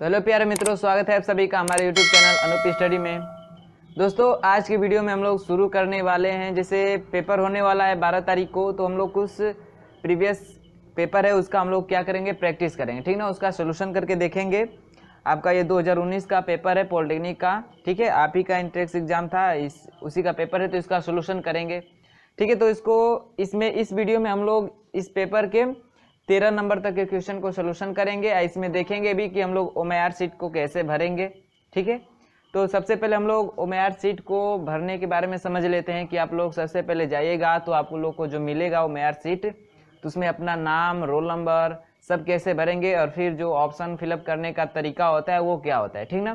Hello प्यारे मित्रों, स्वागत है आप सभी का हमारे यूट्यूब चैनल अनूप स्टडी में। दोस्तों, आज की वीडियो में हम लोग शुरू करने वाले हैं। जैसे पेपर होने वाला है 12 तारीख को, तो हम लोग कुछ प्रीवियस पेपर है उसका हम लोग क्या करेंगे, प्रैक्टिस करेंगे, ठीक ना। उसका सोल्यूशन करके देखेंगे। आपका ये 2019 का पेपर है पॉलिटेक्निक का, ठीक है। आप ही का इंट्रेंस एग्जाम था, उसी का पेपर है, तो इसका सोल्यूशन करेंगे, ठीक है। तो इस वीडियो में हम लोग इस पेपर के 13 नंबर तक के क्वेश्चन को सोल्यूशन करेंगे। इसमें देखेंगे भी कि हम लोग ओमेआर सीट को कैसे भरेंगे, ठीक है। तो सबसे पहले हम लोग ओमेआर सीट को भरने के बारे में समझ लेते हैं कि आप लोग सबसे पहले जाइएगा तो आप लोग को जो मिलेगा ओमेआर सीट, तो उसमें अपना नाम, रोल नंबर सब कैसे भरेंगे और फिर जो ऑप्शन फिलअप करने का तरीका होता है वो क्या होता है, ठीक ना।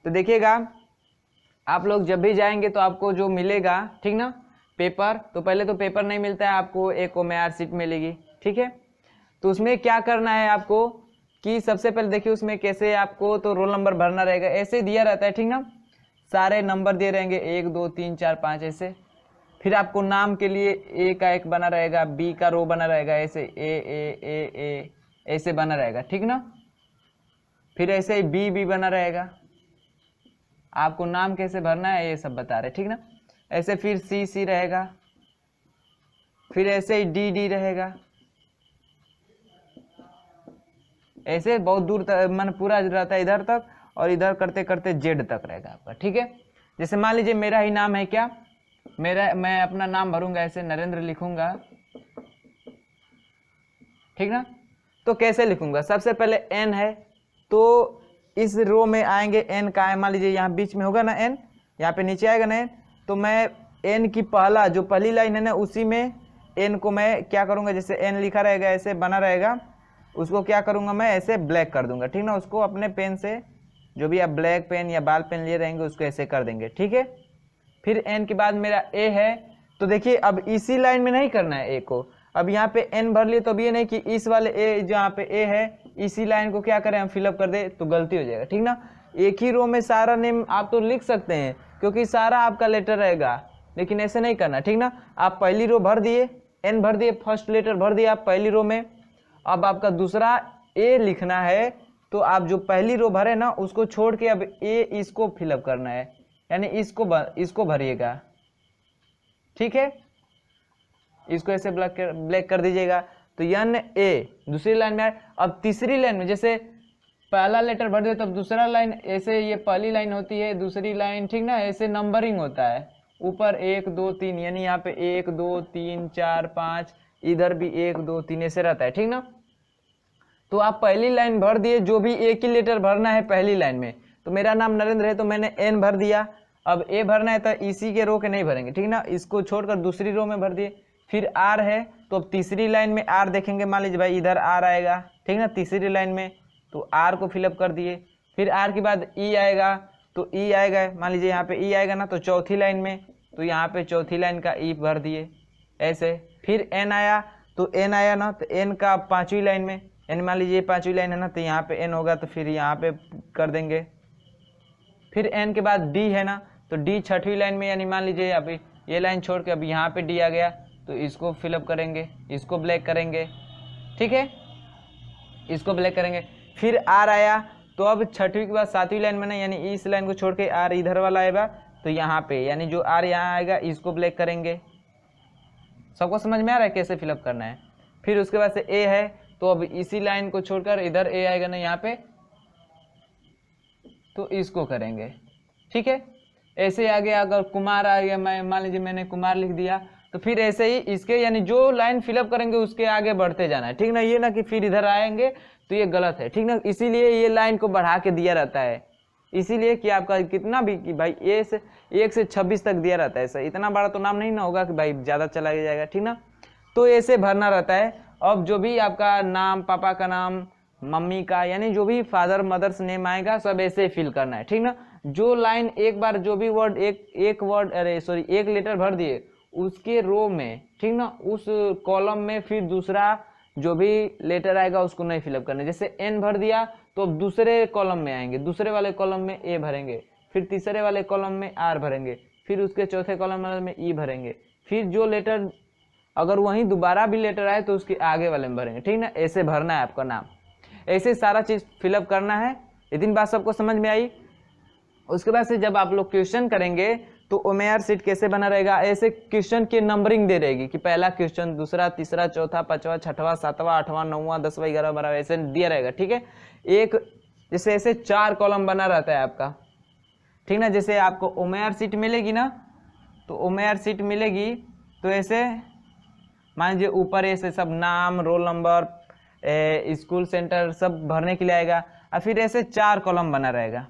तो देखिएगा, आप लोग जब भी जाएंगे तो आपको जो मिलेगा, ठीक ना, पेपर, तो पहले तो पेपर नहीं मिलता है, आपको एक ओमेआर सीट मिलेगी, ठीक है। तो उसमें क्या करना है आपको कि सबसे पहले देखिए उसमें कैसे आपको तो रोल नंबर भरना रहेगा, ऐसे दिया रहता है, ठीक ना। सारे नंबर दिए रहेंगे 1 2 3 4 5 ऐसे। फिर आपको नाम के लिए ए का एक बना रहेगा, बी का रो बना रहेगा, ऐसे ए ऐसे बना रहेगा, ठीक ना। फिर ऐसे ही बी बना रहेगा। आपको नाम कैसे भरना है ये सब बता रहे, ठीक ना। ऐसे फिर सी रहेगा, फिर ऐसे ही डी रहेगा, ऐसे बहुत दूर तक मन पूरा रहता है इधर तक, और इधर करते करते जेड तक रहेगा आपका, ठीक है। जैसे मान लीजिए मेरा ही नाम है क्या, मैं अपना नाम भरूंगा, ऐसे नरेंद्र लिखूंगा, ठीक ना। तो कैसे लिखूंगा, सबसे पहले एन है तो इस रो में आएंगे, एन का है, मान लीजिए यहाँ बीच में होगा ना एन, यहाँ पे नीचे आएगा ना एन, तो मैं एन की जो पहली लाइन है ना उसी में एन को मैं क्या करूंगा, जैसे एन लिखा रहेगा ऐसे बना रहेगा, उसको क्या करूंगा मैं ऐसे ब्लैक कर दूंगा, ठीक ना। उसको अपने पेन से, जो भी आप ब्लैक पेन या बाल पेन लिए रहेंगे उसको ऐसे कर देंगे, ठीक है। फिर एन के बाद मेरा ए है, तो देखिए अब इसी लाइन में नहीं करना है ए को, अब यहाँ पे एन भर लिए, तो अब ये नहीं कि इस वाले ए जहाँ पे ए है इसी लाइन को क्या करें हम फिलअप कर दे, तो गलती हो जाएगा, ठीक ना। एक ही रो में सारा नेम आप तो लिख सकते हैं क्योंकि सारा आपका लेटर रहेगा, लेकिन ऐसे नहीं करना, ठीक ना। आप पहली रो भर दिए, एन भर दिए, फर्स्ट लेटर भर दिया आप पहली रो में। अब आपका दूसरा ए लिखना है, तो आप जो पहली रो भरे ना उसको छोड़ के अब ए इसको फिलअप करना है, यानी इसको भरिएगा, ठीक है। इसको ऐसे ब्लैक कर दीजिएगा, तो एन ए दूसरी लाइन में आए। अब तीसरी लाइन में जैसे पहला लेटर भर दे, तब दूसरा लाइन ऐसे, ये पहली लाइन होती है, दूसरी लाइन, ठीक ना, ऐसे नंबरिंग होता है, ऊपर 1 2 3, यानी यहाँ पे 1 2 3 4 5, इधर भी 1 2 3 ऐसे रहता है, ठीक ना। तो आप पहली लाइन भर दिए, जो भी एक ही लेटर भरना है पहली लाइन में, तो मेरा नाम नरेंद्र है तो मैंने एन भर दिया। अब ए भरना है तो इसी के रो के नहीं भरेंगे, ठीक ना, इसको छोड़कर दूसरी रो में भर दिए। फिर आर है तो अब तीसरी लाइन में आर देखेंगे, मान लीजिए भाई इधर आर आएगा, ठीक ना, तीसरी लाइन में, तो आर को फिलअप कर दिए। फिर आर के बाद ई आएगा, तो ई आएगा, मान लीजिए यहाँ पे ई आएगा ना, तो चौथी लाइन में, तो यहाँ पे चौथी लाइन का ई भर दिए ऐसे। फिर एन आया, तो एन आया ना, तो एन का पांचवी लाइन में, एन मान लीजिए पांचवी लाइन है ना, तो यहाँ पे एन होगा, तो फिर यहाँ पे कर देंगे। फिर एन के बाद डी है ना, तो डी छठवीं लाइन में, यानी मान लीजिए अभी ये लाइन छोड़ के अब यहाँ पे डी आ गया, तो इसको फिलअप करेंगे, इसको ब्लैक करेंगे, ठीक है, इसको ब्लैक करेंगे। फिर आर आया, तो अब छठवीं के बाद सातवीं लाइन में ना, यानी इस लाइन को छोड़ के आर इधर वाला आएगा, तो यहाँ पे यानी जो आर यहाँ आएगा इसको ब्लैक करेंगे। सबको समझ में आ रहा है कैसे फिलअप करना है। फिर उसके बाद से ए है, तो अब इसी लाइन को छोड़कर इधर ए आएगा ना यहाँ पे, तो इसको करेंगे, ठीक है। ऐसे आगे अगर कुमार आ गया, मैं मान लीजिए मैंने कुमार लिख दिया, तो फिर ऐसे ही इसके यानी जो लाइन फिलअप करेंगे उसके आगे बढ़ते जाना है, ठीक ना। ये ना कि फिर इधर आएंगे तो ये गलत है, ठीक ना। इसीलिए ये लाइन को बढ़ा के दिया रहता है, इसीलिए कि आपका कितना भी कि भाई ए से 1 से 26 तक दिया रहता है, ऐसा इतना बड़ा तो नाम नहीं ना होगा कि भाई ज़्यादा चला जाएगा, ठीक ना। तो ऐसे भरना रहता है। अब जो भी आपका नाम, पापा का नाम, मम्मी का, यानी जो भी फादर मदर्स नेम आएगा सब ऐसे फिल करना है, ठीक ना। जो लाइन एक बार जो भी वर्ड एक लेटर भर दिए उसके रो में, ठीक ना, उस कॉलम में फिर दूसरा जो भी लेटर आएगा उसको नहीं फिलअप करना। जैसे एन भर दिया तो अब दूसरे कॉलम में आएंगे, दूसरे वाले कॉलम में ए भरेंगे, फिर तीसरे वाले कॉलम में आर भरेंगे, फिर उसके चौथे कॉलम में ई भरेंगे, फिर जो लेटर अगर वहीं दोबारा भी लेटर आए तो उसके आगे वाले में भरेंगे, ठीक ना। ऐसे भरना है आपका नाम, ऐसे सारा चीज़ फिलअप करना है। इतनी बात सबको समझ में आई। उसके बाद से जब आप लोग क्वेश्चन करेंगे तो ओमेआर शीट कैसे बना रहेगा, ऐसे क्वेश्चन की नंबरिंग दे रहेगी कि पहला क्वेश्चन, दूसरा, तीसरा, चौथा, पांचवा, छठवां, सातवां, आठवां, नौवां, 10वां, 11वां, 12वां ऐसे दिया रहेगा। ठीक है, एक जैसे ऐसे 4 कॉलम बना रहता है आपका, ठीक ना। जैसे आपको ओमेआर शीट मिलेगी ना, तो ओमेआर शीट मिलेगी तो ऐसे मान लीजिए ऊपर ऐसे सब नाम, रोल नंबर, स्कूल सेंटर सब भरने के लिए आएगा, और फिर ऐसे 4 कॉलम बना रहेगा।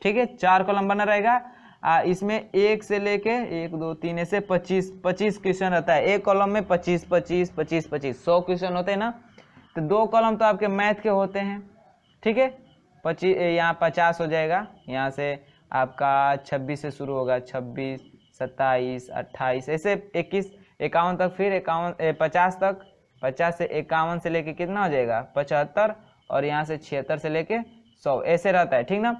ठीक है, 4 कॉलम बना रहेगा। इसमें 1 से लेके 1 2 3 ऐसे 25 क्वेश्चन रहता है। एक कॉलम में 25 25 25 25 100 क्वेश्चन होते हैं ना। तो 2 कॉलम तो आपके मैथ के होते हैं। ठीक है, 25 यहाँ 50 हो जाएगा, यहाँ से आपका 26 से शुरू होगा, 26 27 28 ऐसे 21 51 तक, फिर 50 तक, 50 से 51 से लेके कितना हो जाएगा 75, और यहाँ से 76 से लेके 100 ऐसे रहता है। ठीक ना।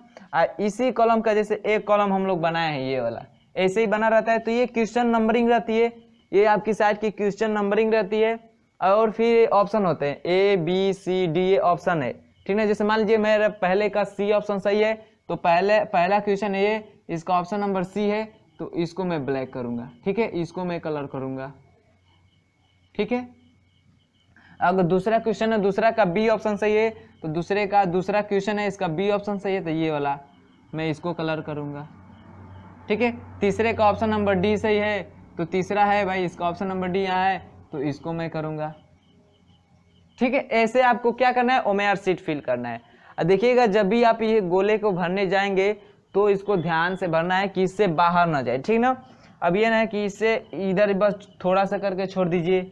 इसी कॉलम का जैसे एक कॉलम हम लोग बनाए हैं ये वाला, ऐसे ही बना रहता है। तो ये क्वेश्चन नंबरिंग रहती है, ये आपकी साइड की क्वेश्चन नंबरिंग रहती है। और फिर ऑप्शन होते हैं A B C D, ये ऑप्शन है। ठीक ना। जैसे मान लीजिए मेरा पहले का C ऑप्शन सही है, तो पहला क्वेश्चन है, इसका ऑप्शन नंबर C है, तो इसको मैं ब्लैक करूंगा। ठीक है, इसको मैं कलर करूंगा। ठीक है, अगर दूसरा क्वेश्चन है, दूसरा का B ऑप्शन सही है, तो दूसरा क्वेश्चन है, इसका B ऑप्शन सही है, तो ये वाला मैं इसको कलर करूंगा। ठीक है, तीसरे का ऑप्शन नंबर D सही है, तो तीसरा है भाई, इसका ऑप्शन नंबर D यहाँ है, तो इसको मैं करूंगा। ठीक है, ऐसे आपको क्या करना है, ओमेआर शीट फिल करना है। अब देखिएगा जब भी आप ये गोले को भरने जाएंगे तो इसको ध्यान से भरना है कि इससे बाहर ना जाए। ठीक ना। अब ये ना है कि इससे इधर बस थोड़ा सा करके छोड़ दीजिए,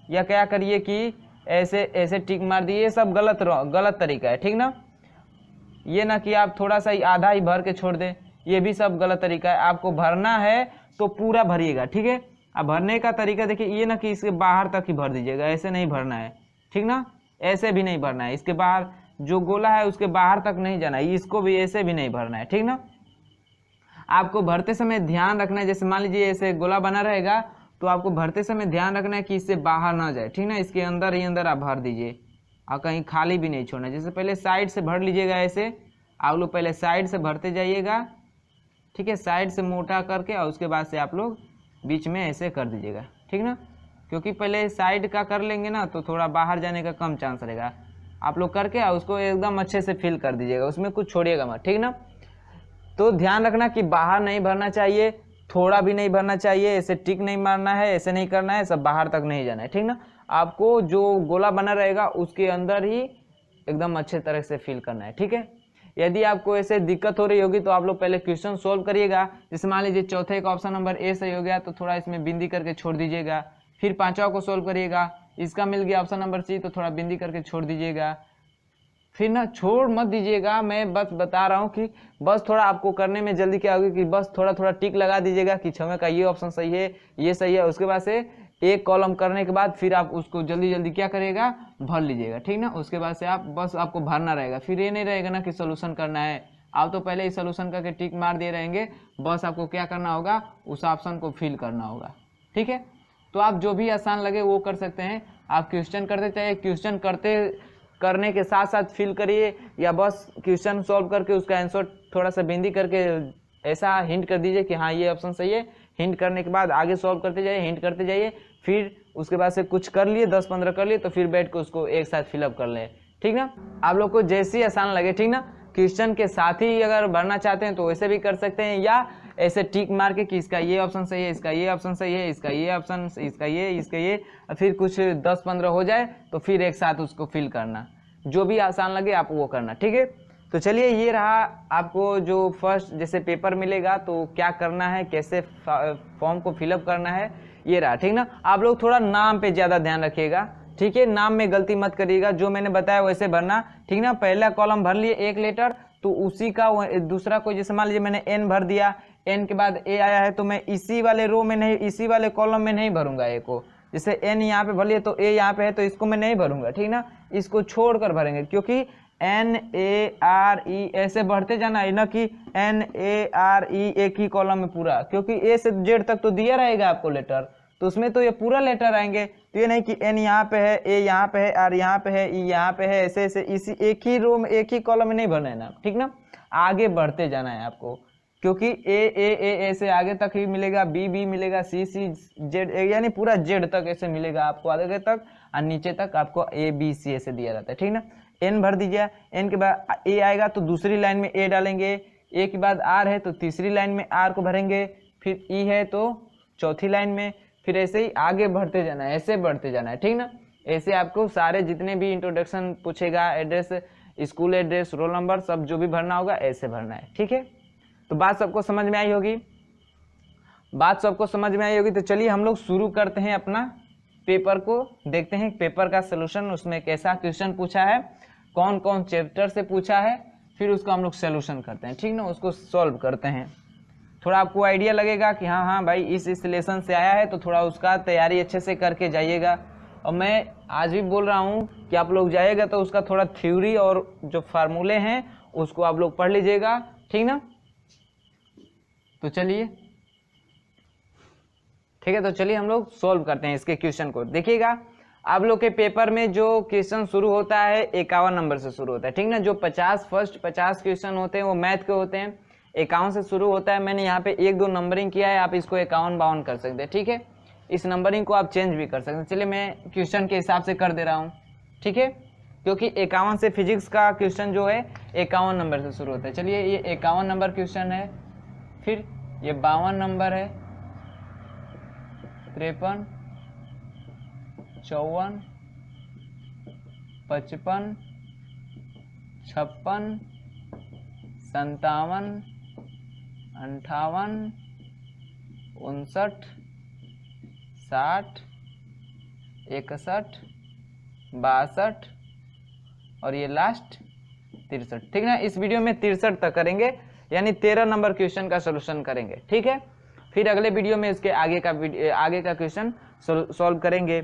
या क्या करिए कि ऐसे ऐसे टिक मार दिए, ये सब गलत तरीका है। ठीक ना। ये ना कि आप थोड़ा सा आधा ही भर के छोड़ दें, ये भी सब गलत तरीका है। आपको भरना है तो पूरा भरिएगा। ठीक है, अब भरने का तरीका देखिए, ये ना कि इसके बाहर तक ही भर दीजिएगा, ऐसे नहीं भरना है। ठीक ना, ऐसे भी नहीं भरना है, इसके बाहर जो गोला है उसके बाहर तक नहीं जाना है, इसको भी ऐसे भी नहीं भरना है। ठीक ना। आपको भरते समय ध्यान रखना है, जैसे मान लीजिए ऐसे गोला बना रहेगा, तो आपको भरते समय ध्यान रखना है कि इससे बाहर ना जाए। ठीक ना, इसके अंदर ही अंदर आप भर दीजिए, और कहीं खाली भी नहीं छोड़ना। जैसे पहले साइड से भर लीजिएगा, ऐसे आप लोग पहले साइड से भरते जाइएगा। ठीक है, साइड से मोटा करके, और उसके बाद से आप लोग बीच में ऐसे कर दीजिएगा। ठीक ना, क्योंकि पहले साइड का कर लेंगे ना तो थोड़ा बाहर जाने का कम चांस रहेगा। आप लोग करके और उसको एकदम अच्छे से फिल कर दीजिएगा, उसमें कुछ छोड़िएगा मत। ठीक ना। तो ध्यान रखना कि बाहर नहीं भरना चाहिए, थोड़ा भी नहीं भरना चाहिए, ऐसे टिक नहीं मारना है, ऐसे नहीं करना है, सब बाहर तक नहीं जाना है। ठीक ना। आपको जो गोला बना रहेगा उसके अंदर ही एकदम अच्छे तरह से फिल करना है। ठीक है, यदि आपको ऐसे दिक्कत हो रही होगी तो आप लोग पहले क्वेश्चन सोल्व करिएगा। जैसे मान लीजिए चौथे का ऑप्शन नंबर A सही हो गया, तो थोड़ा इसमें बिंदी करके छोड़ दीजिएगा। फिर पांचवा को सोल्व करिएगा, इसका मिल गया ऑप्शन नंबर C, तो थोड़ा बिंदी करके छोड़ दीजिएगा। फिर ना छोड़ मत दीजिएगा, मैं बस बता रहा हूँ कि बस थोड़ा आपको करने में जल्दी क्या होगी कि बस थोड़ा थोड़ा टिक लगा दीजिएगा कि छवें का ये ऑप्शन सही है, ये सही है। उसके बाद से एक कॉलम करने के बाद फिर आप उसको जल्दी जल्दी क्या करिएगा, भर लीजिएगा। ठीक ना। उसके बाद से आप बस आपको भरना रहेगा, फिर ये नहीं रहेगा ना कि सोल्यूशन करना है। आप तो पहले ही सोल्यूशन करके टिक मार दिए रहेंगे, बस आपको क्या करना होगा, उस ऑप्शन को फिल करना होगा। ठीक है, तो आप जो भी आसान लगे वो कर सकते हैं। आप क्वेश्चन करते चाहिए, क्वेश्चन करने के साथ साथ फिल करिए, या बस क्वेश्चन सॉल्व करके उसका आंसर थोड़ा सा बिंदी करके ऐसा हिंट कर दीजिए कि हाँ ये ऑप्शन सही है। हिंट करने के बाद आगे सॉल्व करते जाइए, हिंट करते जाइए, फिर उसके बाद से कुछ कर लिए 10-15 कर लिए, तो फिर बैठ के उसको एक साथ फिलअप कर लें। ठीक ना। आप लोग को जैसी आसान लगे। ठीक ना, क्वेश्चन के साथ ही अगर भरना चाहते हैं तो वैसे भी कर सकते हैं, या ऐसे टिक मार के कि इसका ये ऑप्शन सही है, इसका ये ऑप्शन सही है, इसका ये ऑप्शन, इसका ये, फिर कुछ 10-15 हो जाए तो फिर एक साथ उसको फिल करना। जो भी आसान लगे आप वो करना। ठीक है, तो चलिए ये रहा आपको जो फर्स्ट जैसे पेपर मिलेगा तो क्या करना है, कैसे फॉर्म को फिलअप करना है, ये रहा। ठीक ना। आप लोग थोड़ा नाम पे ज़्यादा ध्यान रखिएगा। ठीक है, नाम में गलती मत करिएगा, जो मैंने बताया वैसे भरना। ठीक ना। पहला कॉलम भर लिए एक लेटर, तो उसी का दूसरा कोई, जैसे मान लीजिए मैंने N भर दिया, N के बाद A आया है, तो मैं इसी वाले रो में नहीं, इसी वाले कॉलम में नहीं भरूंगा A को। जैसे N यहाँ पे भर लिए तो A यहाँ पे है, तो इसको मैं नहीं भरूंगा। ठीक ना, इसको छोड़कर भरेंगे, क्योंकि NARE ऐसे बढ़ते जाना है ना कि NARE एक ही कॉलम में पूरा, क्योंकि A से Z तक तो दिया रहेगा आपको लेटर, तो उसमें तो ये पूरा लेटर आएंगे। तो ये नहीं कि एन यहाँ पे है, ए यहाँ पे है, आर यहाँ पे है, ई यहाँ पे है, ऐसे ऐसे इसी एक ही रो में एक ही कॉलम में नहीं बनाना, ठीक ना, आगे बढ़ते जाना है आपको, क्योंकि ए से आगे तक ही मिलेगा, बी मिलेगा, सी जेड, यानी पूरा जेड तक ऐसे मिलेगा आपको आगे तक, और नीचे तक आपको ए बी सी ऐसे दिया जाता है, ठीक ना। एन भर दीजिए, एन के बाद ए आएगा तो दूसरी लाइन में ए डालेंगे, ए के बाद आर है तो तीसरी लाइन में आर को भरेंगे, फिर ई है तो चौथी लाइन में, फिर ऐसे ही आगे बढ़ते जाना है, ऐसे बढ़ते जाना है, ठीक ना। ऐसे आपको सारे जितने भी इंट्रोडक्शन पूछेगा, address, school address, roll number, सब जो भी भरना होगा ऐसे भरना है, ठीक है। तो बात सबको समझ में आई होगी, बात सबको समझ में आई होगी। तो चलिए हम लोग शुरू करते हैं अपना पेपर को, देखते हैं पेपर का सोल्यूशन, उसमें कैसा क्वेश्चन पूछा है, कौन कौन चैप्टर से पूछा है, फिर उसका हम लोग सोल्यूशन करते हैं, ठीक ना, उसको सॉल्व करते हैं। थोड़ा आपको आइडिया लगेगा कि हाँ हाँ भाई इस लेसन से आया है, तो थोड़ा उसका तैयारी अच्छे से करके जाइएगा। और मैं आज भी बोल रहा हूँ कि आप लोग जाइएगा तो उसका थोड़ा थ्योरी और जो फार्मूले हैं उसको आप लोग पढ़ लीजिएगा, ठीक ना। तो चलिए ठीक है, तो चलिए हम लोग सॉल्व करते हैं इसके क्वेश्चन को। देखिएगा आप लोग के पेपर में जो क्वेश्चन शुरू होता है 51 नंबर से शुरू होता है, ठीक ना। जो 50 क्वेश्चन होते हैं वो मैथ के होते हैं, 51 से शुरू होता है। मैंने यहाँ पे 1-2 नंबरिंग किया है, आप इसको 51-52 कर सकते हैं, ठीक है। इस नंबरिंग को आप चेंज भी कर सकते हैं। चलिए मैं क्वेश्चन के हिसाब से कर दे रहा हूँ, ठीक है, क्योंकि 51 से फिजिक्स का क्वेश्चन जो है 51 नंबर से शुरू होता है। चलिए ये 51 नंबर क्वेश्चन है, फिर ये 52 नंबर है, 53, 54, 55, 56, 57, 58, 59, 60, 61, 62 और ये लास्ट 63, ठीक ना। इस वीडियो में 63 तक करेंगे, यानी 13 नंबर क्वेश्चन का सॉल्यूशन करेंगे, ठीक है। फिर अगले वीडियो में इसके आगे का क्वेश्चन सॉल्व करेंगे।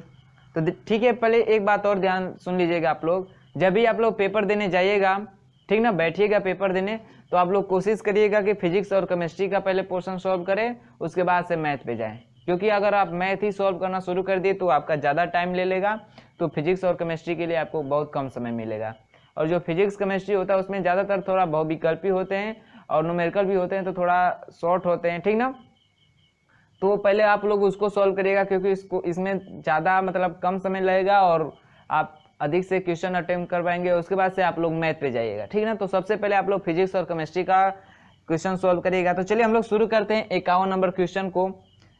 तो ठीक है, पहले एक बात और ध्यान सुन लीजिएगा आप लोग, जब भी आप लोग पेपर देने जाइएगा, ठीक ना, बैठिएगा पेपर देने, तो आप लोग कोशिश करिएगा कि फिजिक्स और केमिस्ट्री का पहले पोर्शन सॉल्व करें, उसके बाद से मैथ पे जाएं, क्योंकि अगर आप मैथ ही सॉल्व करना शुरू कर दिए तो आपका ज़्यादा टाइम ले लेगा, तो फिजिक्स और केमिस्ट्री के लिए आपको बहुत कम समय मिलेगा। और जो फिजिक्स केमिस्ट्री होता है उसमें ज़्यादातर थोड़ा बहुविकल्पी होते हैं और न्यूमेरिकल भी होते हैं, तो थोड़ा शॉर्ट होते हैं, ठीक ना। तो पहले आप लोग उसको सॉल्व करिएगा, क्योंकि इसमें ज़्यादा मतलब कम समय लगेगा और आप अधिक से क्वेश्चन अटेम्प्ट कर पाएंगे। उसके बाद से आप लोग मैथ पे जाइएगा, ठीक ना। तो सबसे पहले आप लोग फिजिक्स और केमिस्ट्री का क्वेश्चन सॉल्व करिएगा। तो चलिए हम लोग शुरू करते हैं 51 नंबर क्वेश्चन को।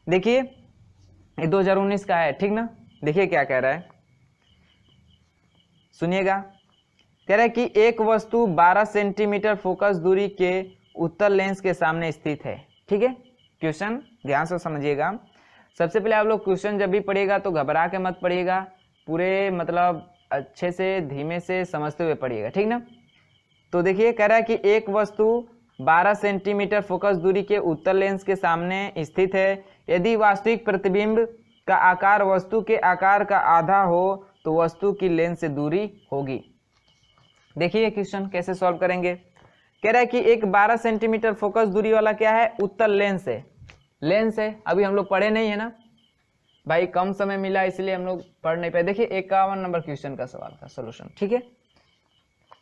देखिए ये 2019 का है, ठीक ना। देखिए क्या कह रहा है, सुनिएगा। कह रहा है कि एक वस्तु 12 सेंटीमीटर फोकस दूरी के उत्तल लेंस के सामने स्थित है, ठीक है। क्वेश्चन ध्यान से समझिएगा। सबसे पहले आप लोग क्वेश्चन जब भी पढ़िएगा तो घबरा के मत पढ़िएगा, पूरे मतलब अच्छे से धीमे से समझते हुए पढ़िएगा, ठीक ना। तो देखिए कह रहा है कि एक वस्तु 12 सेंटीमीटर फोकस दूरी के उत्तल लेंस के सामने स्थित है। यदि वास्तविक प्रतिबिंब का आकार वस्तु के आकार का आधा हो तो वस्तु की लेंस से दूरी होगी। देखिए क्वेश्चन कैसे सॉल्व करेंगे। कह रहा है कि एक 12 सेंटीमीटर फोकस दूरी वाला क्या है, उत्तल लेंस है। लेंस है, अभी हम लोग पढ़े नहीं है ना भाई, कम समय मिला इसलिए हम लोग पढ़ नहीं पाए। देखिए 51 नंबर क्वेश्चन का सवाल का सॉल्यूशन, ठीक है।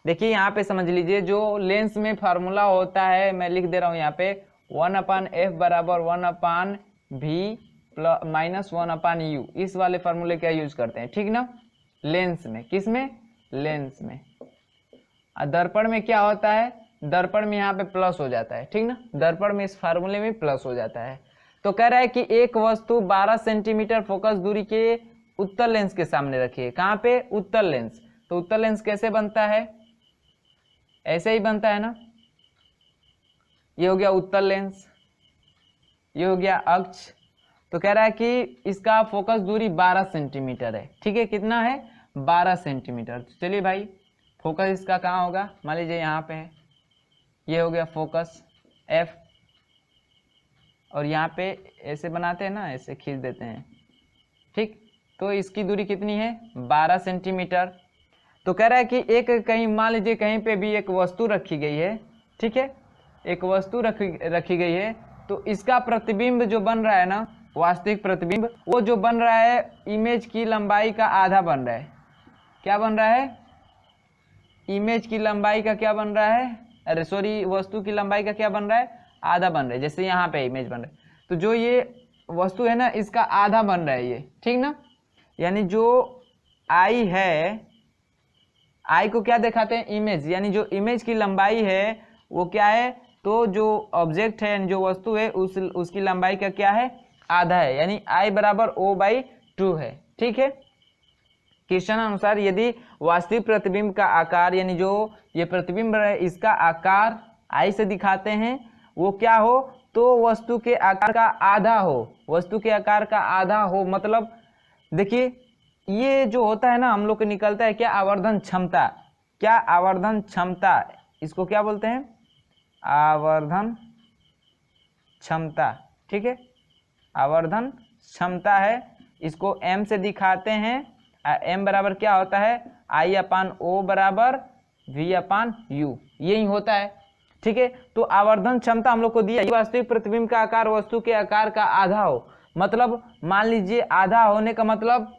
देखिए यहाँ पे समझ लीजिए, जो लेंस में फार्मूला होता है, मैं लिख दे रहा हूँ यहाँ पे, 1/f बराबर 1/v माइनस 1/u, इस वाले फार्मूले का यूज करते हैं, ठीक ना। लेंस में, किस में, लेंस में। दर्पण में क्या होता है, दर्पण में यहाँ पे प्लस हो जाता है, ठीक ना। दर्पण में इस फार्मूले में प्लस हो जाता है। तो कह रहा है कि एक वस्तु 12 सेंटीमीटर फोकस दूरी के उत्तल लेंस के सामने रखी है। कहाँ पे, उत्तल लेंस। तो उत्तल लेंस कैसे बनता है, ऐसे ही बनता है ना। ये हो गया उत्तल लेंस, ये हो गया अक्ष। तो कह रहा है कि इसका फोकस दूरी 12 सेंटीमीटर है, ठीक है। कितना है, 12 सेंटीमीटर। तो चलिए भाई फोकस इसका कहाँ होगा, मान लीजिए यहाँ पे है, ये हो गया फोकस F, और यहाँ पे ऐसे बनाते हैं ना, ऐसे खींच देते हैं, ठीक। तो इसकी दूरी कितनी है, 12 सेंटीमीटर। तो कह रहा है कि एक कहीं मान लीजिए कहीं पे भी एक वस्तु रखी गई है, ठीक है, एक वस्तु रखी गई है, तो इसका प्रतिबिंब जो बन रहा है ना, वास्तविक प्रतिबिंब वो जो बन रहा है इमेज की लंबाई का आधा बन रहा है। क्या बन रहा है? इमेज की लंबाई का क्या बन रहा है, अरे सॉरी, वस्तु की लंबाई का क्या बन रहा है, आधा बन रहा है। जैसे यहाँ पे इमेज बन रहा है, तो जो ये वस्तु है ना इसका आधा बन रहा है ये, ठीक ना। यानी जो आई है, आई को क्या दिखाते हैं, इमेज, यानी जो इमेज की लंबाई है वो क्या है, तो जो ऑब्जेक्ट है जो वस्तु है उसकी लंबाई का क्या है, आधा है, यानी आई बराबर O/2 है। ठीक है, क्वेश्चन अनुसार यदि वास्तविक प्रतिबिंब का आकार, यानी जो ये प्रतिबिंब है इसका आकार आई से दिखाते हैं, वो क्या हो, तो वस्तु के आकार का आधा हो, वस्तु के आकार का आधा हो। मतलब देखिए ये जो होता है ना हम लोग को निकलता है क्या, आवर्धन क्षमता। क्या, आवर्धन क्षमता, इसको क्या बोलते हैं, आवर्धन क्षमता। ठीक है, आवर्धन क्षमता है, इसको m से दिखाते हैं। m बराबर क्या होता है, I/O बराबर V/U, यही होता है। ठीक है, तो आवर्धन क्षमता हम लोग को दिया, वास्तविक प्रतिबिंब का आकार वस्तु के आकार का आधा हो। मतलब मान लीजिए आधा होने का मतलब,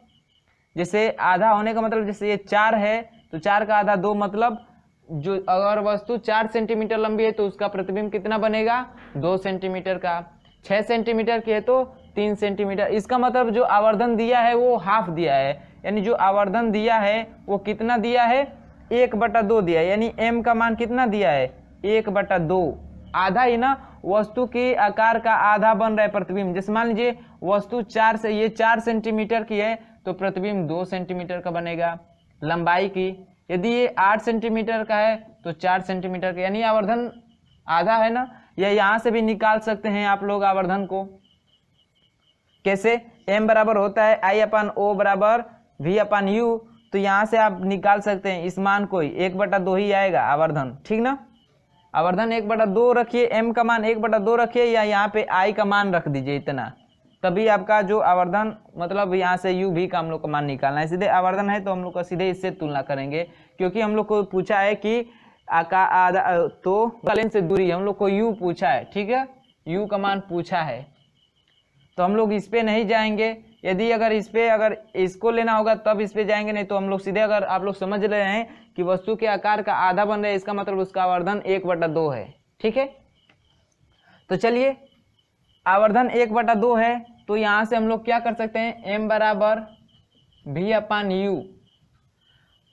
जैसे आधा होने का मतलब जैसे ये 4 है तो 4 का आधा 2, मतलब जो अगर वस्तु 4 सेंटीमीटर लंबी है तो उसका प्रतिबिंब कितना बनेगा, 2 सेंटीमीटर का। 6 सेंटीमीटर की है तो 3 सेंटीमीटर। इसका मतलब जो आवर्धन दिया है वो हाफ दिया है, यानी जो आवर्धन दिया है वो कितना दिया है, 1/2 दिया है। यानी m का मान कितना दिया है, 1/2, आधा ही ना, वस्तु के आकार का आधा बन रहा है प्रतिबिंब। जैसे मान लीजिए वस्तु 4 सेंटीमीटर की है तो प्रतिबिंब 2 सेंटीमीटर का बनेगा लंबाई की। यदि ये 8 सेंटीमीटर का है तो 4 सेंटीमीटर का, यानी आवर्धन आधा है ना। या यहाँ से भी निकाल सकते हैं आप लोग आवर्धन को, कैसे, m बराबर होता है I/O बराबर V/U, तो यहाँ से आप निकाल सकते हैं इस मान को, 1/2 ही आएगा आवर्धन। ठीक ना, आवर्धन 1/2 रखिए, m का मान 1/2 रखिए, या यहाँ पे I का मान रख दीजिए इतना, तभी आपका जो आवर्धन, मतलब यहाँ से u v का हम लोग का मान निकालना है। सीधे आवर्धन है तो हम लोग का सीधे इससे तुलना करेंगे, क्योंकि हम लोग को पूछा है कि आकार आधा, तो लेन से दूरी हम लोग को u पूछा है। ठीक है, u का मान पूछा है, तो हम लोग इस पे नहीं जाएंगे। यदि अगर इस पे अगर इसको लेना होगा तब इस पे जाएंगे, नहीं तो हम लोग सीधे, अगर आप लोग समझ रहे हैं कि वस्तु के आकार का आधा बन रहा है, इसका मतलब उसका आवर्धन 1/2 है। ठीक है, तो चलिए आवर्धन 1/2 है, तो यहाँ से हम लोग क्या कर सकते हैं, m बराबर V/U।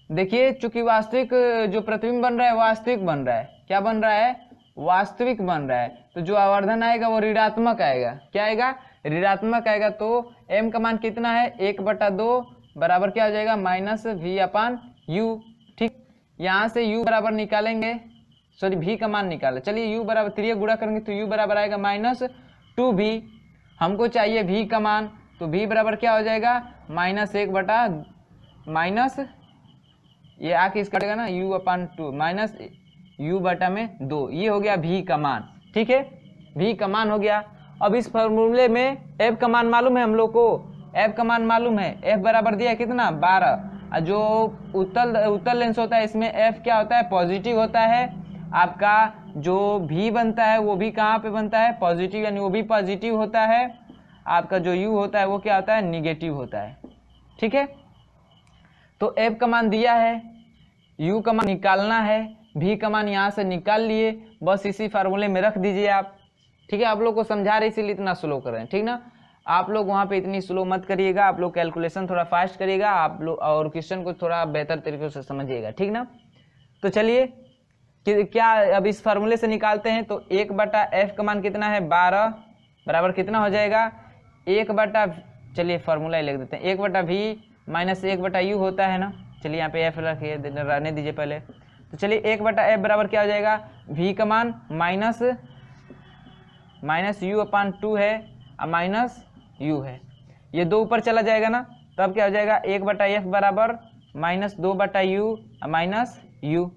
देखिए चूंकि वास्तविक जो प्रतिबिंब बन रहा है वास्तविक बन रहा है, क्या बन रहा है, वास्तविक बन रहा है, तो जो आवर्धन आएगा वो ऋणात्मक आएगा। क्या आएगा, ऋणात्मक आएगा। तो m का मान कितना है, 1/2 बराबर क्या हो जाएगा, -V/U। ठीक, यहाँ से u बराबर निकालेंगे, सॉरी v का मान निकाले, चलिए u बराबर 3 गुणा करेंगे तो u बराबर आएगा -2v। हमको चाहिए v का मान, तो v बराबर क्या हो जाएगा, -1 ये आके इस कटेगा ना, u/2 -u/2, ये हो गया v का मान। ठीक है, v का मान हो गया। अब इस फॉर्मूले में f का मान मालूम है हम लोग को, f का मान मालूम है, f बराबर दिया है कितना, 12। जो उत्तल लेंस होता है इसमें f क्या होता है, पॉजिटिव होता है। आपका जो v बनता है वो भी कहाँ पे बनता है, पॉजिटिव, यानी वो भी पॉजिटिव होता है। आपका जो u होता है वो क्या होता है, निगेटिव होता है। ठीक है, तो f का मान दिया है, u का मान निकालना है, v का मान यहाँ से निकाल लिए, बस इसी फार्मूले में रख दीजिए आप। ठीक है, आप लोग को समझा रहे इसीलिए इतना स्लो कर रहे हैं। ठीक ना, आप लोग वहाँ पे इतनी स्लो मत करिएगा, आप लोग कैलकुलेशन थोड़ा फास्ट करिएगा आप लोग, और क्वेश्चन को थोड़ा बेहतर तरीके से समझिएगा। ठीक ना, तो चलिए क्या अब इस फार्मूले से निकालते हैं। तो 1/f का मान कितना है, 12 बराबर कितना हो जाएगा, चलिए फार्मूला ही लिख देते हैं, 1/v - 1/u होता है ना। चलिए यहाँ पे f रखिए, रहने दीजिए पहले। तो चलिए 1/f बराबर क्या हो जाएगा, v का मान -u/2 है और -u है, ये 2 ऊपर चला जाएगा ना, तब क्या हो जाएगा, 1/f बराबर -2/u और -u।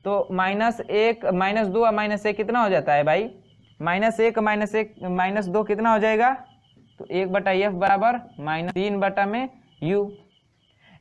तो -2 और -1 कितना हो जाता है भाई, -1 -2 कितना हो जाएगा, तो 1/f बराबर -3/u।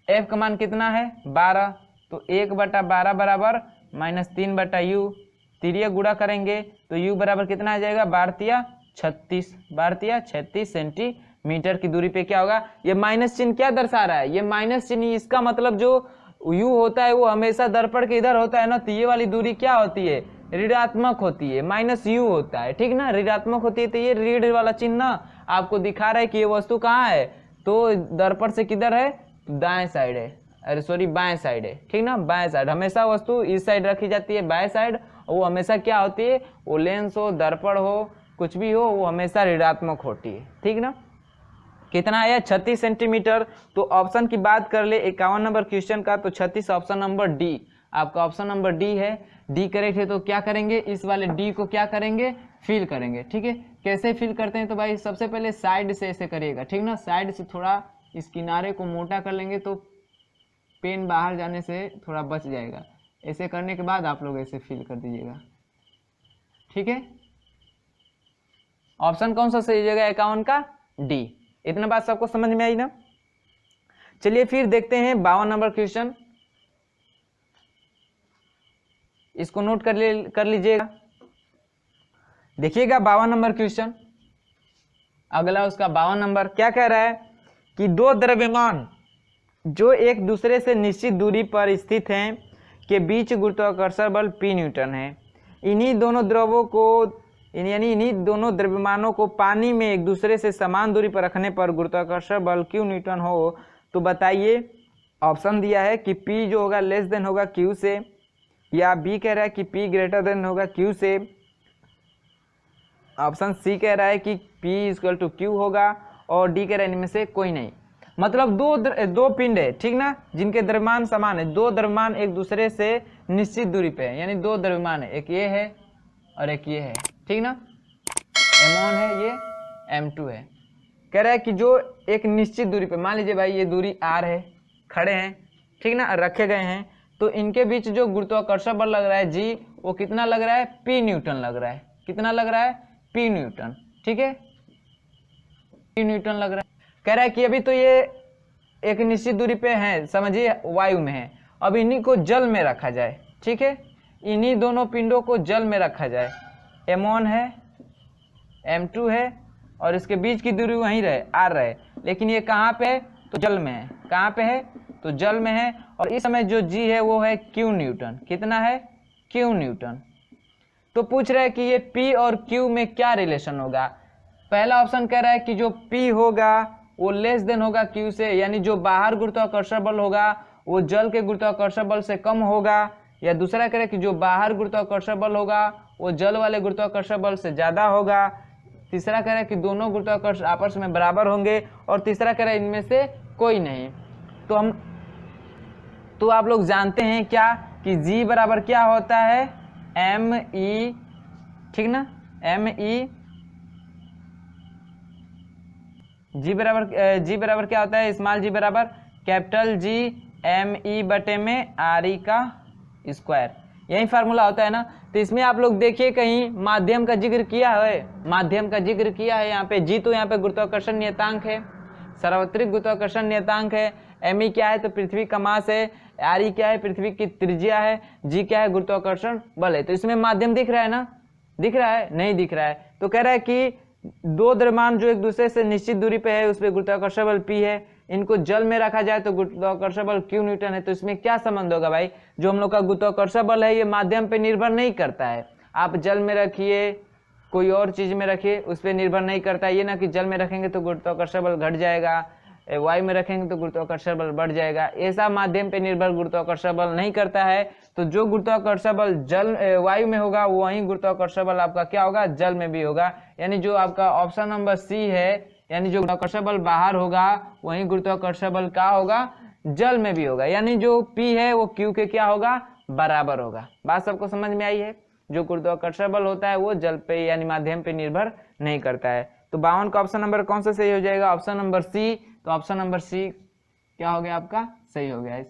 f का मान कितना है, 12, तो 1/12 बराबर -3/u। 3 गुणा करेंगे तो u बराबर कितना आ जाएगा, 12 36 भारतीय 36 सेंटीमीटर की दूरी पे क्या होगा। ये माइनस चिन्ह क्या दर्शा रहा है, ये माइनस चिन्ह, इसका मतलब जो u होता है वो हमेशा दर्पण के इधर होता है ना, तो ये वाली दूरी क्या होती है, ऋणात्मक होती है, माइनस u होता है, ठीक ना, ऋणात्मक होती है। तो ये ऋण वाला चिन्ह ना आपको दिखा रहा है कि ये वस्तु कहाँ है, तो दर्पण से किधर है, दाएं साइड है, अरे सॉरी बाएं साइड है, ठीक ना, बाएं साइड। हमेशा वस्तु इस साइड रखी जाती है बाएं साइड, और वो हमेशा क्या होती है, वो लेंस हो, दर्पण हो, कुछ भी हो, वो हमेशा ऋणात्मक होती है, ठीक ना। कितना आया 36 सेंटीमीटर। तो ऑप्शन की बात कर ले 51 नंबर क्वेश्चन का, तो 36 ऑप्शन नंबर डी, आपका ऑप्शन नंबर डी है, डी करेक्ट है। तो क्या करेंगे, इस वाले डी को क्या करेंगे, फिल करेंगे, ठीक है। कैसे फिल करते हैं, तो भाई सबसे पहले साइड से ऐसे करिएगा, ठीक ना, साइड से थोड़ा इस किनारे को मोटा कर लेंगे तो पेन बाहर जाने से थोड़ा बच जाएगा। ऐसे करने के बाद आप लोग ऐसे फिल कर दीजिएगा, ठीक है। ऑप्शन कौन सा सही हो जाएगा, 51 का डी। इतना बात सबको समझ में आई ना। चलिए फिर देखते हैं 52 नंबर क्वेश्चन, इसको नोट कर लीजिएगा। देखिएगा 52 नंबर क्वेश्चन, अगला उसका 52 नंबर क्या कह रहा है कि दो द्रव्यमान जो एक दूसरे से निश्चित दूरी पर स्थित हैं के बीच गुरुत्वाकर्षण बल P न्यूटन है। इन्हीं दोनों द्रवों को यानी इन्हीं दोनों द्रव्यमानों को पानी में एक दूसरे से समान दूरी पर रखने पर गुरुत्वाकर्षण बल Q न्यूटन हो, तो बताइए। ऑप्शन दिया है कि P जो होगा लेस देन होगा Q से, या B कह रहा है कि P ग्रेटर देन होगा Q से, ऑप्शन C कह रहा है कि P इक्वल टू Q होगा, और D कह रहा है इनमें से कोई नहीं। मतलब दो पिंड है, ठीक ना, जिनके द्रव्यमान समान है, दो द्रव्यमान एक दूसरे से निश्चित दूरी पे है, यानी दो द्रव्यमान है, एक ये है और एक ये है, ठीक ना, M1 है, ये M2 है। कह रहा है कि जो एक निश्चित दूरी पे, मान लीजिए भाई ये दूरी R है, खड़े हैं, ठीक ना, रखे गए हैं, तो इनके बीच जो गुरुत्वाकर्षण बल लग रहा है G, वो कितना लग रहा है, P न्यूटन लग रहा है। कितना लग रहा है, P न्यूटन, ठीक है, P न्यूटन लग रहा है। कह रहा है कि अभी तो ये एक निश्चित दूरी पे हैं, समझिए वायु में है, अब इन्हीं को जल में रखा जाए, ठीक है, इन्हीं दोनों पिंडों को जल में रखा जाए। M1 है, M2 है, और इसके बीच की दूरी वहीं रहे, R रहे, लेकिन ये कहाँ पे है, तो जल में है। कहाँ पे है, तो जल में है, और इस समय जो G है वो है Q न्यूटन। कितना है, Q न्यूटन। तो पूछ रहा है कि ये P और Q में क्या रिलेशन होगा। पहला ऑप्शन कह रहा है कि जो P होगा वो लेस देन होगा Q से, यानी जो बाहर गुरुत्वाकर्षण बल होगा वो जल के गुरुत्वाकर्षण बल से कम होगा, या दूसरा कह रहा है कि जो बाहर गुरुत्वाकर्षण बल होगा वो जल वाले गुरुत्वाकर्षण बल से ज़्यादा होगा। तीसरा कह रहा है कि दोनों गुरुत्वाकर्षण आपस में बराबर होंगे, और तीसरा कह रहा है इनमें से कोई नहीं। तो आप लोग जानते हैं क्या कि G बराबर क्या होता है, ME, ठीक ना, ME। G बराबर क्या होता है, स्मॉल g बराबर कैपिटल G ME बटे में RE का स्क्वायर, यही फार्मूला होता है ना। तो इसमें आप लोग देखिए कहीं माध्यम का जिक्र किया है, माध्यम का जिक्र किया है यहाँ पे। G तो यहाँ पे गुरुत्वाकर्षण नियतांक है, सार्वत्रिक गुरुत्वाकर्षण नियतांक है। ME क्या है, तो पृथ्वी का मास है। RE क्या है, पृथ्वी की त्रिज्या है। G क्या है, गुरुत्वाकर्षण बल है। तो इसमें माध्यम दिख रहा है ना, दिख रहा है, नहीं दिख रहा है। तो कह रहा है कि दो द्रव्यमान जो एक दूसरे से निश्चित दूरी पे है उस पर गुरुत्वाकर्षण बल P है, इनको जल में रखा जाए तो गुरुत्वाकर्षण बल Q न्यूटन है। तो इसमें क्या संबंध होगा भाई, जो हम लोग का गुरुत्वाकर्षण बल है ये माध्यम पे निर्भर नहीं करता है। आप जल में रखिए, कोई और चीज में रखिए, उस पर निर्भर नहीं करता है। ये ना कि जल में रखेंगे तो गुरुत्वाकर्षण बल घट जाएगा, वायु में रखेंगे तो गुरुत्वाकर्षण बल बढ़ जाएगा, ऐसा माध्यम पे निर्भर गुरुत्वाकर्षण बल नहीं करता है। तो जो गुरुत्वाकर्षण बल जल वायु में होगा वही गुरुत्वाकर्षण बल आपका क्या होगा, जल में भी होगा। यानी जो आपका ऑप्शन नंबर C है, यानी जो गुरुत्वाकर्षण बल बाहर होगा वही गुरुत्वाकर्षण बल क्या होगा, जल में भी होगा। यानी जो P है वो Q के क्या होगा, बराबर होगा। बात सबको समझ में आई है। जो गुरुत्वाकर्षण बल होता है वो जल पे यानी माध्यम पे निर्भर नहीं करता है। तो 52 का ऑप्शन नंबर कौन सा सही हो जाएगा, ऑप्शन नंबर C। तो ऑप्शन नंबर C क्या हो गया आपका, सही हो गया।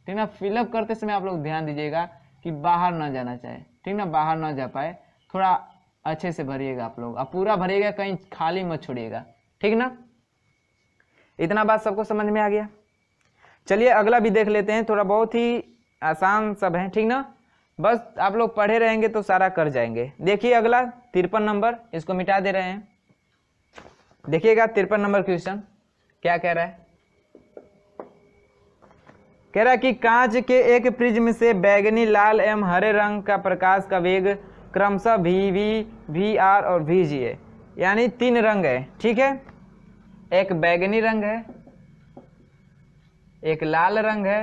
ठीक ना, फिलअप करते समय आप लोग ध्यान दीजिएगा कि बाहर ना जाना चाहे, ठीक ना, बाहर ना जा पाए, थोड़ा अच्छे से भरिएगा आप लोग, अब पूरा भरिएगा, कहीं खाली मत छोड़िएगा, ठीक ना। इतना बात सबको समझ में आ गया। चलिए अगला भी देख लेते हैं, थोड़ा बहुत ही आसान सब है, ठीक ना, बस आप लोग पढ़े रहेंगे तो सारा कर जाएंगे। देखिए अगला 53 नंबर, इसको मिटा दे रहे हैं। देखिएगा 53 नंबर क्वेश्चन क्या कह रहा है। कह रहा है कि कांच के एक प्रिज्म से बैगनी, लाल एवं हरे रंग का प्रकाश का वेग क्रमशः VV, VR और VG है। यानी 3 रंग है, ठीक है। एक बैगनी रंग है, एक लाल रंग है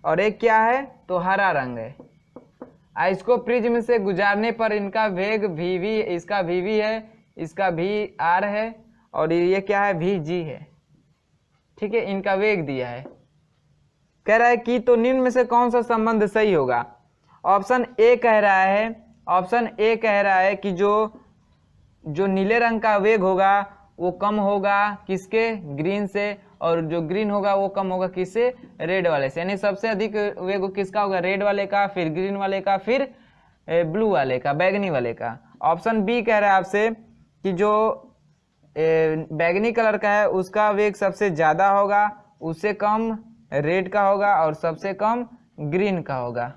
और एक क्या है तो हरा रंग है। इसको प्रिज्म से गुजारने पर इनका वेग VV, इसका VV है, इसका VR है और ये क्या है VG है, ठीक है। इनका वेग दिया है। कह रहा है कि तो निम्न में से कौन सा संबंध सही होगा। ऑप्शन ए कह रहा है कि जो नीले रंग का वेग होगा वो कम होगा किसके, ग्रीन से, और जो ग्रीन होगा वो कम होगा किससे, रेड वाले से। यानी सबसे अधिक वेग किसका होगा, रेड वाले का, फिर ग्रीन वाले का, फिर ब्लू वाले का, बैगनी वाले का। ऑप्शन बी कह रहा है आपसे कि जो बैगनी कलर का है उसका वेग सबसे ज़्यादा होगा, उससे कम रेड का होगा और सबसे कम ग्रीन का होगा,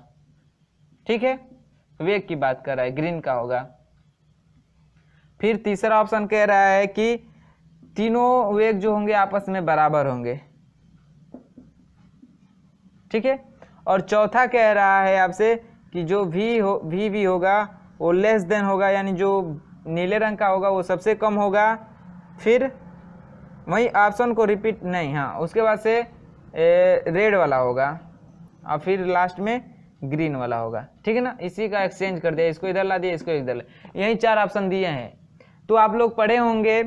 ठीक है। वेग की बात कर रहा है, ग्रीन का होगा। फिर तीसरा ऑप्शन कह रहा है कि तीनों वेग जो होंगे आपस में बराबर होंगे, ठीक है। और चौथा कह रहा है आपसे कि जो VV होगा वो लेस देन होगा, यानी जो नीले रंग का होगा वो सबसे कम होगा। फिर वही ऑप्शन को रिपीट नहीं, हाँ, उसके बाद से रेड वाला होगा और फिर लास्ट में ग्रीन वाला होगा, ठीक है ना। इसी का एक्सचेंज कर दिया, इसको इधर ला दिया, इसको इधर, यही 4 ऑप्शन दिए हैं। तो आप लोग पढ़े होंगे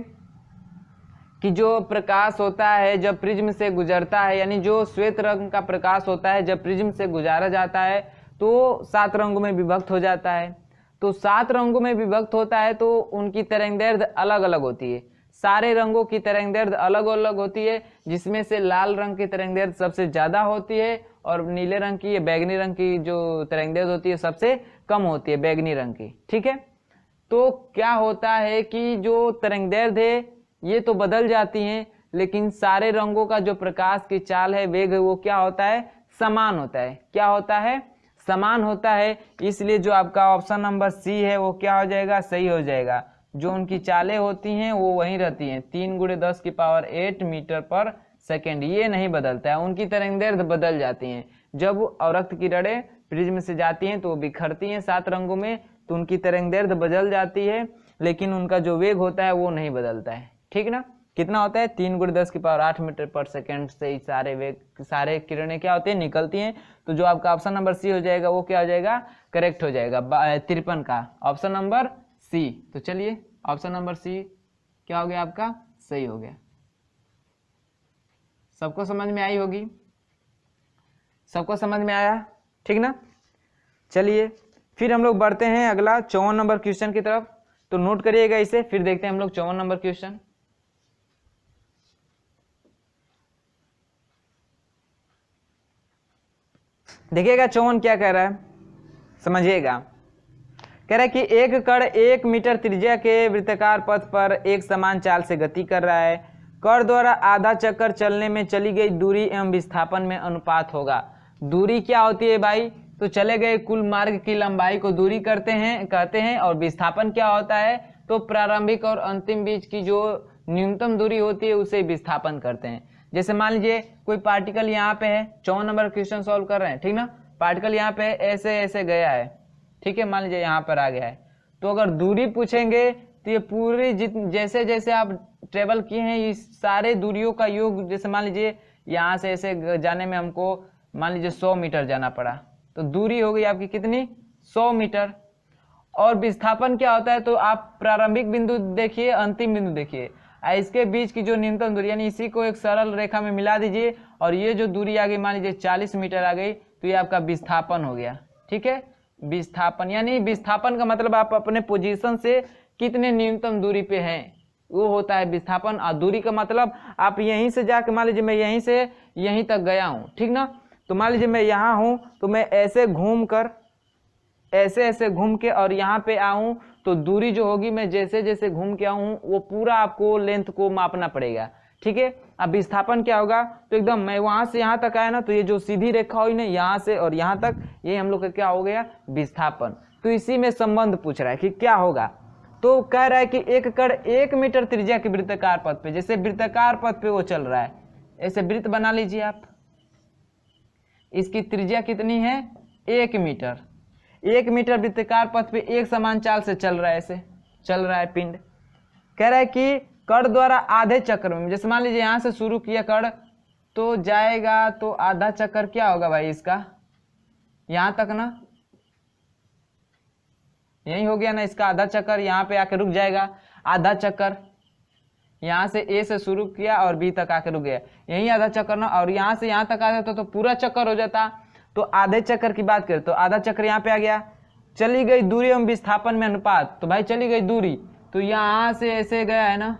कि जो प्रकाश होता है जब प्रिज्म से गुजरता है, यानी जो श्वेत रंग का प्रकाश होता है जब प्रिज्म से गुजारा जाता है तो 7 रंगों में विभक्त हो जाता है। तो 7 रंगों में विभक्त होता है तो उनकी तरंगदैर्ध्य अलग अलग होती है। सारे रंगों की तरंगदैर्ध्य अलग अलग होती है, जिसमें से लाल रंग की तरंगदैर्ध्य सबसे ज़्यादा होती है और नीले रंग की, बैगनी रंग की जो तरंगदैर्ध्य होती है सबसे कम होती है, बैगनी रंग की, ठीक है। तो क्या होता है कि जो तरंगदैर्ध्य है ये तो बदल जाती हैं, लेकिन सारे रंगों का जो प्रकाश की चाल है, वेग है, वो क्या होता है, समान होता है। क्या होता है, समान होता है। इसलिए जो आपका ऑप्शन नंबर सी है वो क्या हो जाएगा, सही हो जाएगा। जो उनकी चालें होती हैं वो वहीं रहती हैं, 3 × 10⁸ मीटर पर सेकेंड, ये नहीं बदलता है। उनकी तरंगदैर्ध्य बदल जाती हैं। जब अवरक्त किरणें प्रिज्म से जाती हैं तो बिखरती हैं 7 रंगों में, तो उनकी तरंगदैर्ध्य बदल जाती है, लेकिन उनका जो वेग होता है वो नहीं बदलता है, ठीक ना। कितना होता है, 3 × 10⁸ मीटर पर सेकेंड से ही सारे किरणें क्या होती हैं, निकलती हैं। तो जो आपका ऑप्शन नंबर सी हो जाएगा वो क्या हो जाएगा, करेक्ट हो जाएगा 53 का, ऑप्शन नंबर सी। तो चलिए ऑप्शन नंबर सी क्या हो गया आपका, सही हो गया। सबको समझ में आई होगी, सबको समझ में आया, ठीक ना। चलिए फिर हम लोग बढ़ते हैं अगला 54 नंबर क्वेश्चन की तरफ। तो नोट करिएगा इसे, फिर देखते हैं हम लोग 54 नंबर क्वेश्चन। देखिएगा 54 क्या कह रहा है, समझिएगा। कह रहा है कि एक कण 1 मीटर त्रिज्या के वृत्ताकार पथ पर एक समान चाल से गति कर रहा है। कण द्वारा आधा चक्कर चलने में चली गई दूरी एवं विस्थापन में अनुपात होगा। दूरी क्या होती है भाई, तो चले गए कुल मार्ग की लंबाई को दूरी कहते हैं। और विस्थापन क्या होता है, तो प्रारंभिक और अंतिम बीच की जो न्यूनतम दूरी होती है उसे विस्थापन करते हैं। जैसे मान लीजिए कोई पार्टिकल यहाँ पे है, 54 नंबर क्वेश्चन सॉल्व कर रहे हैं, ठीक ना। पार्टिकल यहाँ पे ऐसे ऐसे गया है, ठीक है, मान लीजिए यहाँ पर आ गया है। तो अगर दूरी पूछेंगे तो ये पूरी जैसे जैसे आप ट्रेवल किए हैं ये सारे दूरियों का योग, जैसे मान लीजिए यहाँ से ऐसे जाने में हमको मान लीजिए 100 मीटर जाना पड़ा, तो दूरी हो गई आपकी कितनी, 100 मीटर। और विस्थापन क्या होता है, तो आप प्रारंभिक बिंदु देखिए, अंतिम बिंदु देखिए, इसके बीच की जो न्यूनतम दूरी, यानी इसी को एक सरल रेखा में मिला दीजिए और ये जो दूरी आ गई मान लीजिए 40 मीटर आ गई, तो ये आपका विस्थापन हो गया, ठीक है। विस्थापन यानी विस्थापन का मतलब आप अपने पोजीशन से कितने न्यूनतम दूरी पे हैं वो होता है विस्थापन। और दूरी का मतलब आप यहीं से जाके मान लीजिए मैं यहीं से यहीं तक गया हूँ, ठीक ना। तो मान लीजिए मैं यहाँ हूँ, तो मैं ऐसे घूम कर ऐसे घूम के और यहाँ पे आऊँ, तो दूरी जो होगी मैं जैसे जैसे घूम के आऊँ वो पूरा आपको लेंथ को मापना पड़ेगा, ठीक है। अब विस्थापन क्या होगा, तो एकदम मैं वहाँ से यहाँ तक आया ना, तो ये जो सीधी रेखा हुई ना यहाँ से और यहाँ तक, ये हम लोग का क्या हो गया, विस्थापन। तो इसी में संबंध पूछ रहा है कि क्या होगा। तो कह रहा है कि एक कण 1 मीटर त्रिज्या के वृत्ताकार पथ पे, जैसे वृत्ताकार पथ पे वो चल रहा है, ऐसे वृत्त बना लीजिए आप। इसकी त्रिज्या कितनी है? 1 मीटर। 1 मीटर वृत्ताकार पथ पे एक समान चाल से चल रहा है, ऐसे चल रहा है पिंड। कह रहा है कि कण द्वारा आधे चक्र में, जैसे मान लीजिए यहां से शुरू किया कण तो जाएगा, तो आधा चक्कर क्या होगा भाई इसका, यहां तक ना, यही हो गया ना इसका आधा चक्कर, यहाँ पे आके रुक जाएगा आधा चक्कर। यहाँ से ए से शुरू किया और बी तक आके रुक गया, यही आधा चक्कर ना, और यहाँ से यहाँ तक आ जाता तो पूरा चक्कर हो जाता। तो आधे चक्कर की बात करें तो आधा चक्कर यहाँ पे आ गया। चली गई दूरी एवं विस्थापन में अनुपात, तो भाई चली गई दूरी, तो यहाँ से ऐसे गया है ना,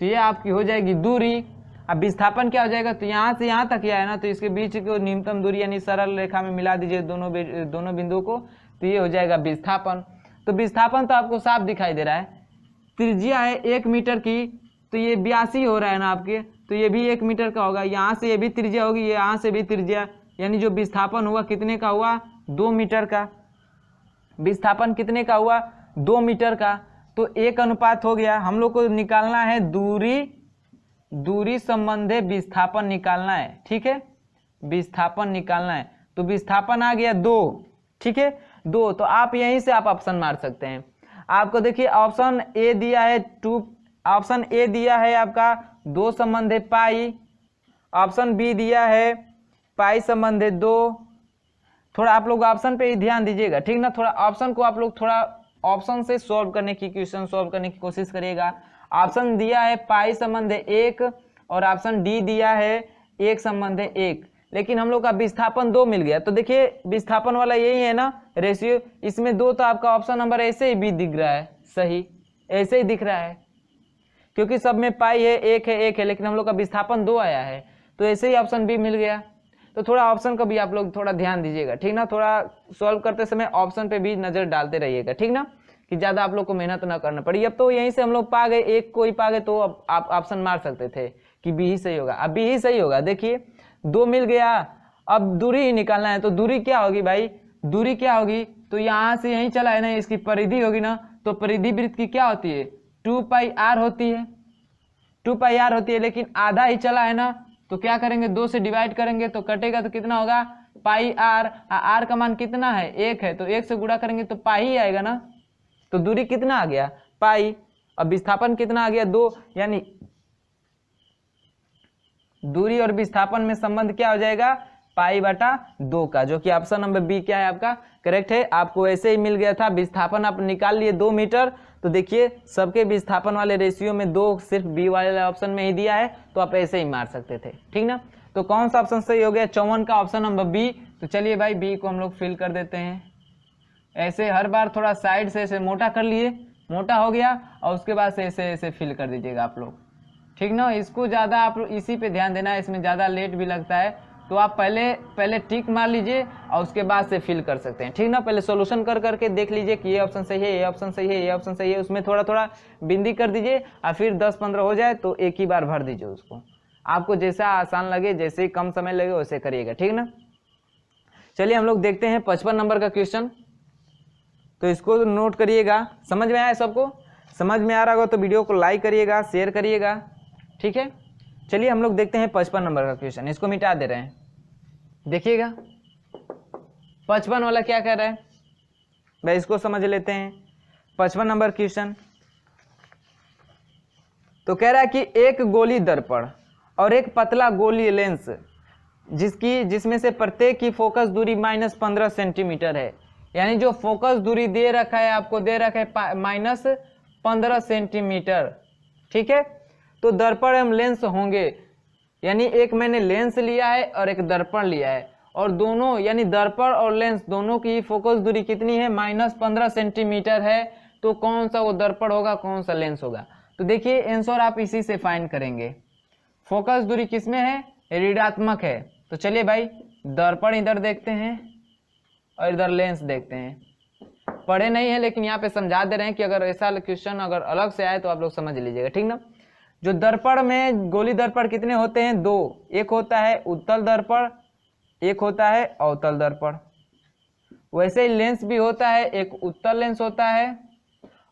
तो ये आपकी हो जाएगी दूरी। अब विस्थापन क्या हो जाएगा, तो यहाँ से यहाँ तक है ना, तो इसके बीच को न्यूनतम दूरी यानी सरल रेखा में मिला दीजिए दोनों बिंदुओं को, तो ये हो जाएगा विस्थापन। तो विस्थापन तो आपको साफ दिखाई दे रहा है। त्रिज्या है 1 मीटर की, तो ये 82 हो रहा है ना आपके, तो ये भी 1 मीटर का होगा। यहाँ से ये भी त्रिज्या होगी, यहाँ से भी त्रिज्या, यानी जो विस्थापन हुआ कितने का हुआ, 2 मीटर का। विस्थापन कितने का हुआ, 2 मीटर का। तो 1 अनुपात हो गया। हम लोग को निकालना है दूरी संबंधी विस्थापन निकालना है, ठीक है, विस्थापन निकालना है। तो विस्थापन आ गया 2, ठीक है 2। तो आप यहीं से आप ऑप्शन मार सकते हैं। आपको देखिए ऑप्शन ए दिया है 2, ऑप्शन ए दिया है आपका 2 संबंधी पाई, ऑप्शन बी दिया है पाई संबंधी 2। थोड़ा आप लोग ऑप्शन पे ही ध्यान दीजिएगा, ठीक ना, थोड़ा ऑप्शन को आप लोग थोड़ा ऑप्शन से सॉल्व करने की, क्वेश्चन सॉल्व करने की कोशिश करिएगा। ऑप्शन दिया है पाई संबंधी 1 और ऑप्शन डी दिया है 1 संबंधी 1, लेकिन हम लोग का विस्थापन 2 मिल गया। तो देखिए विस्थापन वाला यही है ना रेशियो, इसमें 2, तो आपका ऑप्शन नंबर ऐसे ही भी दिख रहा है, सही ऐसे ही दिख रहा है, क्योंकि सब में पाई है 1 है 1 है, लेकिन हम लोग का विस्थापन 2 आया है, तो ऐसे ही ऑप्शन बी मिल गया। तो थोड़ा ऑप्शन का भी आप लोग थोड़ा ध्यान दीजिएगा, ठीक ना, थोड़ा सॉल्व करते समय ऑप्शन पे भी नजर डालते रहिएगा, ठीक ना, कि ज्यादा आप लोग को मेहनत ना करना पड़ी। अब तो यहीं से हम लोग पा गए, एक को ही पा गए, तो अब आप ऑप्शन मार सकते थे कि बी ही सही होगा। अब बी ही सही होगा, देखिए 2 मिल गया। अब दूरी ही निकालना है, तो दूरी क्या होगी भाई, दूरी क्या होगी, तो यहाँ से यहीं चला है ना, इसकी परिधि होगी ना, तो परिधि वृत्त की क्या होती है, 2 पाई आर होती है, 2 पाई आर होती है। लेकिन आधा ही चला है ना, तो क्या करेंगे, 2 से डिवाइड करेंगे तो कटेगा, तो कितना होगा पाई आर। आर का मान कितना है, 1 है, तो 1 से गुणा करेंगे तो पाई ही आएगा ना, तो दूरी कितना आ गया, पाई। अब विस्थापन कितना आ गया, 2, यानी दूरी और विस्थापन में संबंध क्या हो जाएगा, पाई बटा 2 का, जो कि ऑप्शन नंबर बी क्या है आपका करेक्ट है। आपको ऐसे ही मिल गया था, विस्थापन आप निकाल लिए 2 मीटर। तो देखिए सबके विस्थापन वाले रेशियो में 2 सिर्फ बी वाले ऑप्शन में ही दिया है, तो आप ऐसे ही मार सकते थे, ठीक ना। तो कौन सा ऑप्शन सही हो गया, 54 का ऑप्शन नंबर बी। तो चलिए भाई बी को हम लोग फिल कर देते हैं। ऐसे हर बार थोड़ा साइड से ऐसे मोटा कर लिए, मोटा हो गया, और उसके बाद से ऐसे ऐसे फिल कर दीजिएगा आप लोग, ठीक ना। इसको ज़्यादा आप इसी पे ध्यान देना है, इसमें ज़्यादा लेट भी लगता है, तो आप पहले टिक मार लीजिए और उसके बाद से फिल कर सकते हैं, ठीक ना। पहले सॉल्यूशन कर करके देख लीजिए कि ये ऑप्शन सही है, ये ऑप्शन सही है, ये ऑप्शन सही है, उसमें थोड़ा थोड़ा बिंदी कर दीजिए, और फिर 10-15 हो जाए तो एक ही बार भर दीजिए उसको। आपको जैसा आसान लगे, जैसे कम समय लगे वैसे करिएगा, ठीक ना। चलिए हम लोग देखते हैं 55 नंबर का क्वेश्चन। तो इसको नोट करिएगा, समझ में आया सबको, समझ में आ रहा होगा तो वीडियो को लाइक करिएगा, शेयर करिएगा, ठीक है। चलिए हम लोग देखते हैं 55 नंबर का क्वेश्चन, इसको मिटा दे रहे हैं, देखिएगा 55 वाला क्या कह रहा है भाई, इसको समझ लेते हैं। 55 नंबर क्वेश्चन तो कह रहा है कि एक गोली दर्पण और एक पतला गोली लेंस जिसमें से प्रत्येक की फोकस दूरी -15 सेंटीमीटर है, यानी जो फोकस दूरी दे रखा है आपको, दे रखा है -15 सेंटीमीटर, ठीक है। तो दर्पण एवं लेंस होंगे, यानी एक मैंने लेंस लिया है और एक दर्पण लिया है, और दोनों यानी दर्पण और लेंस दोनों की फोकस दूरी कितनी है, -15 सेंटीमीटर है। तो कौन सा वो दर्पण होगा, कौन सा लेंस होगा। तो देखिए आंसर आप इसी से फाइंड करेंगे। फोकस दूरी किसमें है, ऋणात्मक है, तो चलिए भाई दर्पण इधर देखते हैं और इधर लेंस देखते हैं। पढ़े नहीं है लेकिन यहाँ पे समझा दे रहे हैं कि अगर ऐसा क्वेश्चन अगर अलग से आए तो आप लोग समझ लीजिएगा, ठीक ना। जो दर्पण में गोली दर्पण कितने होते हैं, 2, एक होता है उत्तल दर्पण, एक होता है अवतल दर्पण। वैसे ही लेंस भी होता है, एक उत्तल लेंस होता है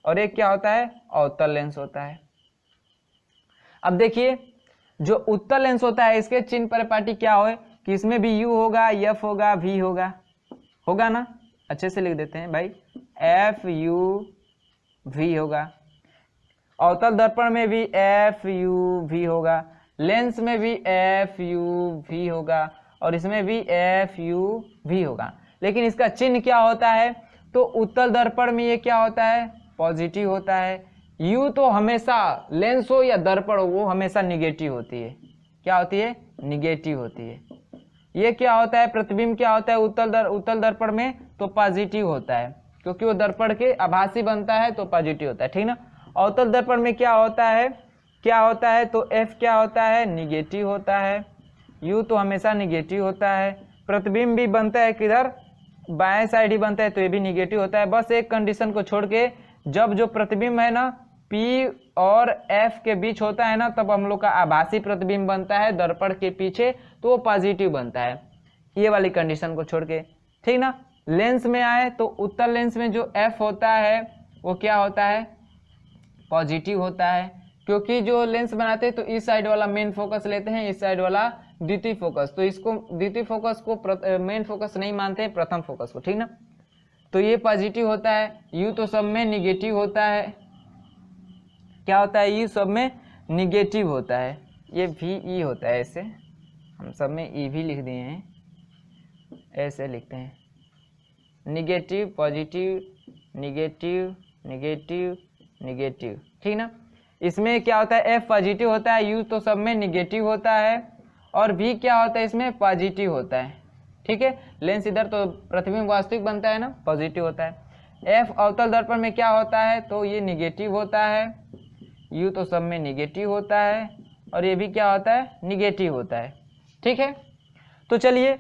और एक क्या होता है, अवतल लेंस होता है। अब देखिए जो उत्तल लेंस होता है इसके चिन्ह परिपाटी क्या हो कि इसमें भी U होगा, F होगा, V होगा ना, अच्छे से लिख देते हैं भाई, FUV होगा। अवतल दर्पण में भी FUV होगा, लेंस में भी FUV होगा और इसमें भी FUV होगा। लेकिन इसका चिन्ह क्या होता है, तो उत्तल दर्पण में ये क्या होता है, पॉजिटिव होता है। U तो हमेशा लेंस हो या दर्पण हो वो हमेशा निगेटिव होती है। क्या होती है, निगेटिव होती है। ये क्या होता है, प्रतिबिंब क्या होता है उत्तल दर्पण में, तो पॉजिटिव होता है, क्योंकि वो दर्पण के आभासी बनता है तो पॉजिटिव होता है, ठीक ना। अवतल दर्पण में क्या होता है, तो F क्या होता है, निगेटिव होता है। U तो हमेशा निगेटिव होता है। प्रतिबिंब भी बनता है किधर, बाएं साइड ही बनता है तो ये भी निगेटिव होता है। बस एक कंडीशन को छोड़ के जब जो प्रतिबिंब है ना P और F के बीच होता है ना, तब हम लोग का आभासी प्रतिबिंब बनता है दर्पण के पीछे, तो वो पॉजिटिव बनता है, ये वाली कंडीशन को छोड़ के, ठीक ना। लेंस में आए तो उत्तल लेंस में जो F होता है वो क्या होता है, पॉजिटिव होता है, क्योंकि जो लेंस बनाते हैं तो इस साइड वाला मेन फोकस लेते हैं, इस साइड वाला द्वितीय फोकस, तो इसको द्वितीय फोकस को मेन फोकस नहीं मानते हैं, प्रथम फोकस को, ठीक ना। तो ये पॉजिटिव होता है। U तो सब में निगेटिव होता है, क्या होता है, U सब में निगेटिव होता है। ये VE होता है, ऐसे हम सब में E भी लिख दिए हैं, ऐसे लिखते हैं, negative positive negative negative negative, ठीक ना। इसमें क्या होता है, F पॉजिटिव होता है, U तो सब में निगेटिव होता है और V क्या होता है, इसमें पॉजिटिव होता है, ठीक है। लेंस इधर तो प्रतिबिंब वास्तविक बनता है ना, पॉजिटिव होता है। F अवतल दर्पण में क्या होता है, तो ये निगेटिव होता है, U तो सब में निगेटिव होता है और ये भी क्या होता है, निगेटिव होता है, ठीक है। तो चलिए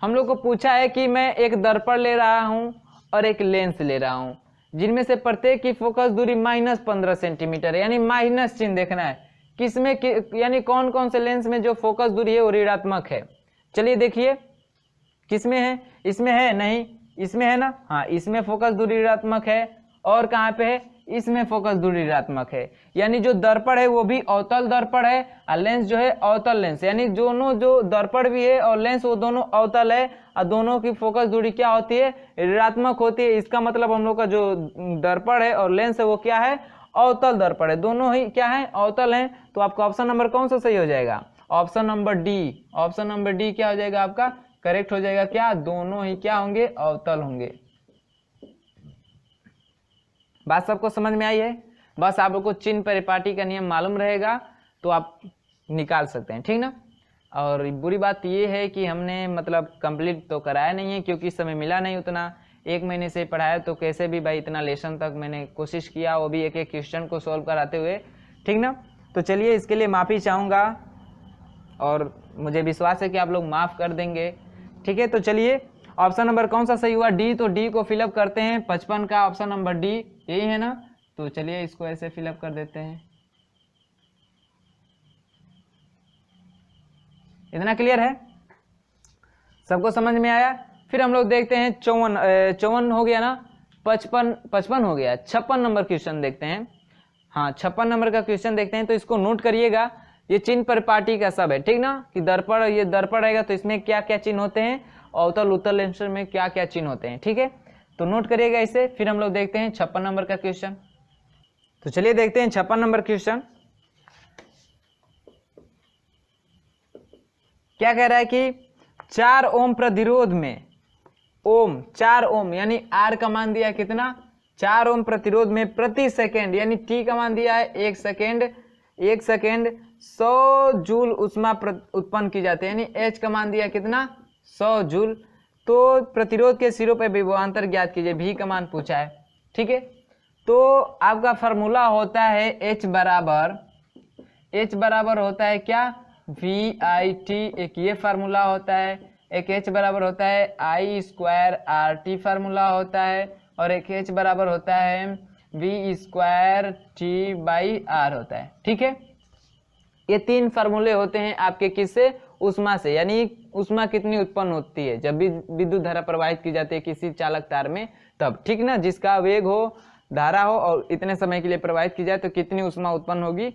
हम लोग को पूछा है कि मैं एक दर्पण ले रहा हूँ और एक लेंस ले रहा हूँ, जिनमें से प्रत्येक की फोकस दूरी -15 सेंटीमीटर है, यानी माइनस चिन्ह देखना है किसमें यानी कौन कौन से लेंस में जो फोकस दूरी है वो ऋणात्मक है। चलिए देखिए किसमें है, इसमें है नहीं, इसमें है ना, हाँ इसमें फोकस दूरी ऋणात्मक है, और कहाँ पे है, इसमें फोकस दूरी ऋणात्मक है। यानी जो दर्पण है वो भी अवतल दर्पण है और लेंस जो है अवतल लेंस, यानी दोनों जो दर्पण भी है और लेंस वो दोनों अवतल है और दोनों की फोकस दूरी क्या होती है, ऋणात्मक होती है। इसका मतलब हम लोग का जो दर्पण है और लेंस है वो क्या है, अवतल दर्पण है, दोनों ही क्या है, अवतल है। तो आपका ऑप्शन नंबर कौन सा सही हो जाएगा, option number D. Option number D क्या हो जाएगा आपका, करेक्ट हो जाएगा। क्या, दोनों ही क्या होंगे, अवतल होंगे। बात सबको समझ में आई है। बस आप लोग को चिन्ह परिपाटी का नियम मालूम रहेगा तो आप निकाल सकते हैं, ठीक ना। और बुरी बात ये है कि हमने मतलब कंप्लीट तो कराया नहीं है, क्योंकि समय मिला नहीं उतना, 1 महीने से पढ़ाया तो कैसे भी भाई इतना लेसन तक मैंने कोशिश किया, वो भी एक एक क्वेश्चन को सॉल्व कराते हुए, ठीक ना। तो चलिए इसके लिए माफ़ी चाहूँगा और मुझे विश्वास है कि आप लोग माफ़ कर देंगे, ठीक है। तो चलिए ऑप्शन नंबर कौन सा सही हुआ, डी। तो डी को फिलअप करते हैं, 55 का ऑप्शन नंबर डी यही है ना। तो चलिए इसको ऐसे फिलअप कर देते हैं। इतना क्लियर है, सबको समझ में आया। फिर हम लोग देखते हैं 54 हो गया ना, 55 हो गया, 56 नंबर क्वेश्चन देखते हैं। हाँ 56 नंबर का क्वेश्चन देखते हैं, तो इसको नोट करिएगा। ये चिन्ह परिपाटी का सब है, ठीक ना, कि दर्पण, ये दर्पण रहेगा तो इसमें क्या क्या चिन्ह होते हैं, अवतल उत्तल लेंस में क्या क्या चिन्ह होते हैं, ठीक है। तो नोट करिएगा इसे। फिर हम लोग देखते हैं 56 नंबर का क्वेश्चन। तो चलिए देखते हैं 56 नंबर क्वेश्चन क्या कह रहा है कि 4 ओम प्रतिरोध में, ओम 4 ओम यानी आर का मान दिया है कितना, 4 ओम प्रतिरोध में प्रति सेकेंड, यानी टी का मान दिया है 1 सेकेंड, 1 सेकेंड 100 जूल ऊष्मा उत्पन्न की जाती है, यानी एच का मान दिया कितना, 100 जूल। तो प्रतिरोध के सिरों पर विभवांतर ज्ञात कीजिए, भी का मान पूछा है, ठीक है। तो आपका फार्मूला होता है H बराबर होता है क्या, VIT, एक ये फार्मूला होता है, एक H बराबर होता है I2RT फार्मूला होता है, और एक H बराबर होता है V2T/R होता है, ठीक है। ये 3 फार्मूले होते हैं आपके किससे, ऊष्मा से, यानी ऊष्मा कितनी उत्पन्न होती है जब भी विद्युत धारा प्रवाहित की जाती है किसी चालक तार में, तब, ठीक ना। जिसका वेग हो धारा हो और इतने समय के लिए प्रवाहित की जाए तो कितनी ऊष्मा उत्पन्न होगी,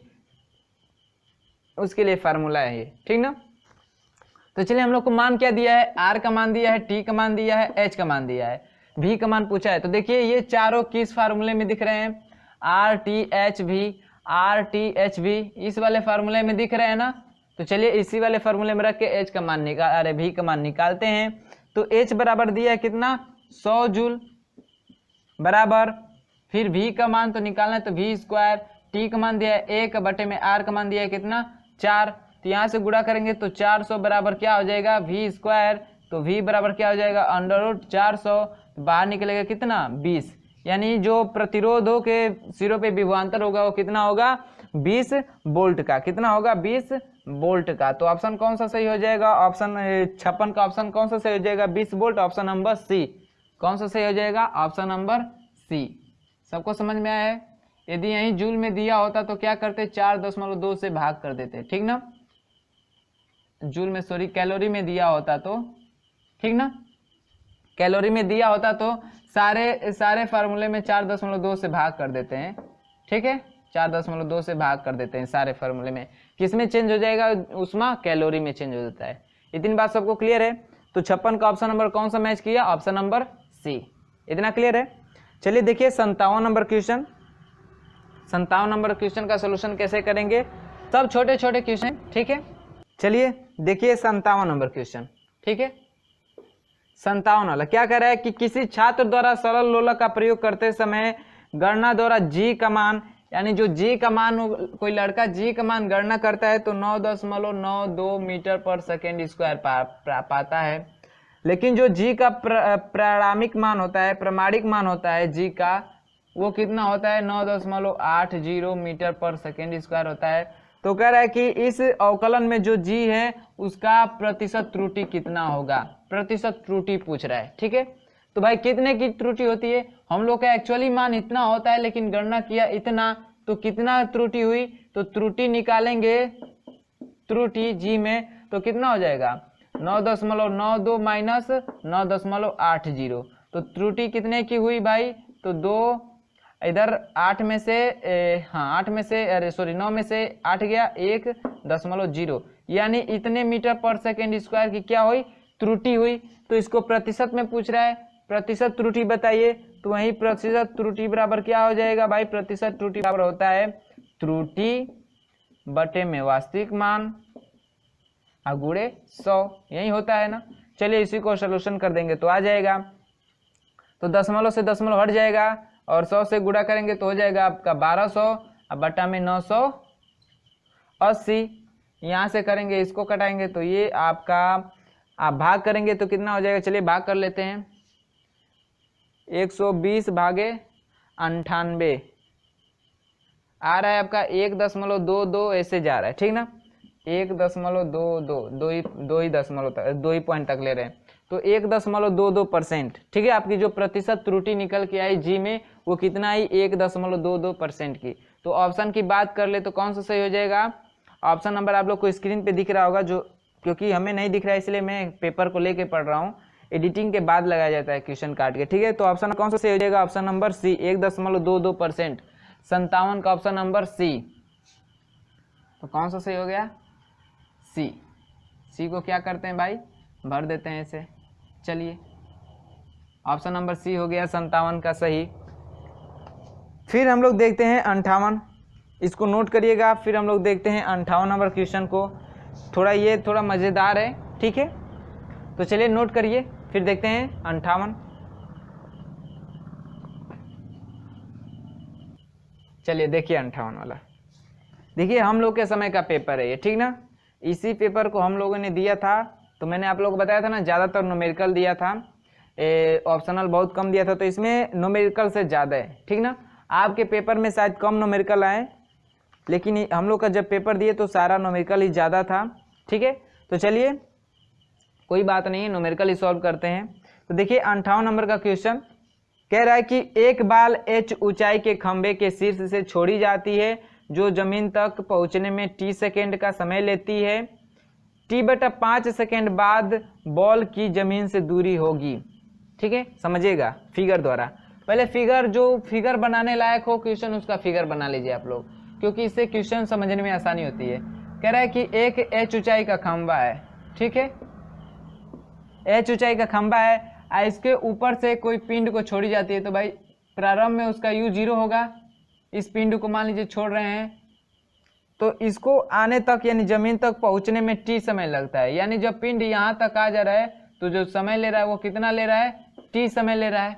उसके लिए फार्मूला है ये, ठीक ना। तो चलिए हम लोग को मान क्या दिया है, आर का मान दिया है, टी का मान दिया है, एच का मान दिया है, भी का मान पूछा है। तो देखिए ये चारों किस फार्मूले में दिख रहे हैं, आर टी एच भी, आर टी एच भी, इस वाले फार्मूले में दिख रहे हैं ना। तो चलिए इसी वाले फार्मूले में रख के एच का मान भी का मान निकालते हैं। तो एच बराबर दिया है कितना, 100 जूल बराबर, फिर भी का मान तो निकालना है तो भी स्क्वायर, टी का मान दिया है 1 बटे में आर का मान दिया है कितना 4, तो यहाँ से गुणा करेंगे तो 400 बराबर क्या हो जाएगा वी स्क्वायर, तो वी बराबर क्या हो जाएगा √400, बाहर निकलेगा कितना 20, यानी जो प्रतिरोधों के सिरों पे विभवांतर होगा वो कितना होगा 20 वोल्ट का, कितना होगा 20 वोल्ट का। तो ऑप्शन कौन सा सही हो जाएगा, ऑप्शन 56 का ऑप्शन कौन सा सही हो जाएगा 20 वोल्ट, ऑप्शन नंबर सी। कौन सा सही हो जाएगा, ऑप्शन नंबर सी। सबको समझ में आया है। यदि यहीं जूल में दिया होता तो क्या करते 4.2 से भाग कर देते, ठीक ना, जूल में सॉरी कैलोरी में दिया होता तो, ठीक ना, कैलोरी में दिया होता तो सारे फार्मूले में 4.2 से भाग कर देते हैं, ठीक है, 4.2 से भाग कर देते हैं सारे फार्मूले में। किसमें चेंज हो जाएगा ऊष्मा, कैलोरी में चेंज हो जाता है। इतनी बात सबको क्लियर है। तो 56 का ऑप्शन नंबर कौन सा मैच किया, ऑप्शन नंबर सी। इतना क्लियर है। चलिए देखिए 57 नंबर क्वेश्चन, 57 नंबर क्वेश्चन का सोल्यूशन कैसे करेंगे, सब छोटे छोटे क्वेश्चन, ठीक है। चलिए देखिए 57 नंबर क्वेश्चन, ठीक है। 57 वाला क्या कह रहा है कि किसी छात्र द्वारा सरल लोलक का प्रयोग करते समय गणना द्वारा जी का मान, यानी जो जी का मान, कोई लड़का जी का मान गणना करता है तो 9.92 मीटर पर सेकेंड स्क्वायर पाता है, लेकिन जो जी का प्रामाणिक मान होता है, प्रमाणिक मान होता है जी का, वो कितना होता है 9.80 मीटर पर सेकेंड स्क्वायर होता है। तो कह रहा है कि इस अवकलन में जो जी है उसका प्रतिशत त्रुटि कितना होगा, प्रतिशत त्रुटि पूछ रहा है, ठीक है। तो भाई कितने की त्रुटि होती है, हम लोग का एक्चुअली मान इतना होता है लेकिन गणना किया इतना, तो कितना त्रुटि हुई, तो त्रुटि निकालेंगे, त्रुटि जी में तो कितना हो जाएगा 9.92 माइनस 9.80, तो त्रुटि कितने की हुई भाई, तो 2 इधर 8 में से 8 में से अरे सॉरी 9 में से 8 गया 1.0, यानी इतने मीटर पर सेकेंड स्क्वायर की क्या हुई त्रुटि हुई। तो इसको प्रतिशत में पूछ रहा है, प्रतिशत त्रुटि बताइए, तो वही प्रतिशत त्रुटि बराबर क्या हो जाएगा भाई, प्रतिशत त्रुटि बराबर होता है त्रुटि बटे में वास्तविक मान गुणे 100, यही होता है ना। चलिए इसी को सोल्यूशन कर देंगे तो आ जाएगा, तो दशमलव से दशमलव हट जाएगा और 100 से गुणा करेंगे तो हो जाएगा आपका 1200 अब बटा में 980, यहाँ से करेंगे इसको कटाएंगे तो ये आपका, आप भाग करेंगे तो कितना हो जाएगा, चलिए भाग कर लेते हैं, 120 भागे 98 आ रहा है आपका 1.22 ऐसे जा रहा है, ठीक ना, 1.22 दो ही पॉइंट तक ले रहे हैं, तो 1.22%, ठीक है। आपकी जो प्रतिशत त्रुटि निकल के आई जी में वो कितना आई 1.22% की। तो ऑप्शन की बात कर ले तो कौन सा सही हो जाएगा, ऑप्शन नंबर आप लोग को स्क्रीन पे दिख रहा होगा, जो क्योंकि हमें नहीं दिख रहा है इसलिए मैं पेपर को लेके पढ़ रहा हूँ, एडिटिंग के बाद लगाया जाता है क्वेश्चन काट के, ठीक है। तो ऑप्शन कौन सा सही हो जाएगा, ऑप्शन नंबर सी 1.22%, 57 का ऑप्शन नंबर सी। तो कौन सा सही हो गया, सी। सी को क्या करते हैं भाई, भर देते हैं ऐसे। चलिए ऑप्शन नंबर सी हो गया 57 का सही। फिर हम लोग देखते हैं 58, इसको नोट करिएगा। फिर हम लोग देखते हैं 58 नंबर क्वेश्चन को, ये थोड़ा मज़ेदार है, ठीक है। तो चलिए नोट करिए, फिर देखते हैं 58। चलिए देखिए 58 वाला, देखिए हम लोग के समय का पेपर है ये, ठीक ना। इसी पेपर को हम लोगों ने दिया था, तो मैंने आप लोगों को बताया था ना ज़्यादातर न्यूमेरिकल दिया था, ऑप्शनल बहुत कम दिया था, तो इसमें न्यूमेरिकल से ज़्यादा है, ठीक ना। आपके पेपर में शायद कम न्यूमेरिकल आए, लेकिन हम लोग का जब पेपर दिए तो सारा न्यूमेरिकल ही ज़्यादा था, ठीक है। तो चलिए कोई बात नहीं है, न्यूमेरिकल ही सॉल्व करते हैं। तो देखिए 58 नंबर का क्वेश्चन कह रहा है कि एक बाल h ऊंचाई के खंभे के शीर्ष से छोड़ी जाती है जो जमीन तक पहुंचने में t सेकेंड का समय लेती है, t/5 सेकेंड बाद बॉल की जमीन से दूरी होगी, ठीक है, समझिएगा फिगर द्वारा। पहले फिगर, जो फिगर बनाने लायक हो क्वेश्चन उसका फिगर बना लीजिए आप लोग, क्योंकि इससे क्वेश्चन समझने में आसानी होती है। कह रहा है कि एक h ऊंचाई का खंबा है, ठीक है, h ऊंचाई का खंबा है, इसके ऊपर से कोई पिंड को छोड़ी जाती है, तो भाई प्रारंभ में उसका u 0 होगा। इस पिंड को मान लीजिए छोड़ रहे हैं, तो इसको आने तक यानी जमीन तक पहुंचने में t समय लगता है, यानी जब पिंड यहाँ तक आ जा रहा है तो जो समय ले रहा है वो कितना ले रहा है, t समय ले रहा है।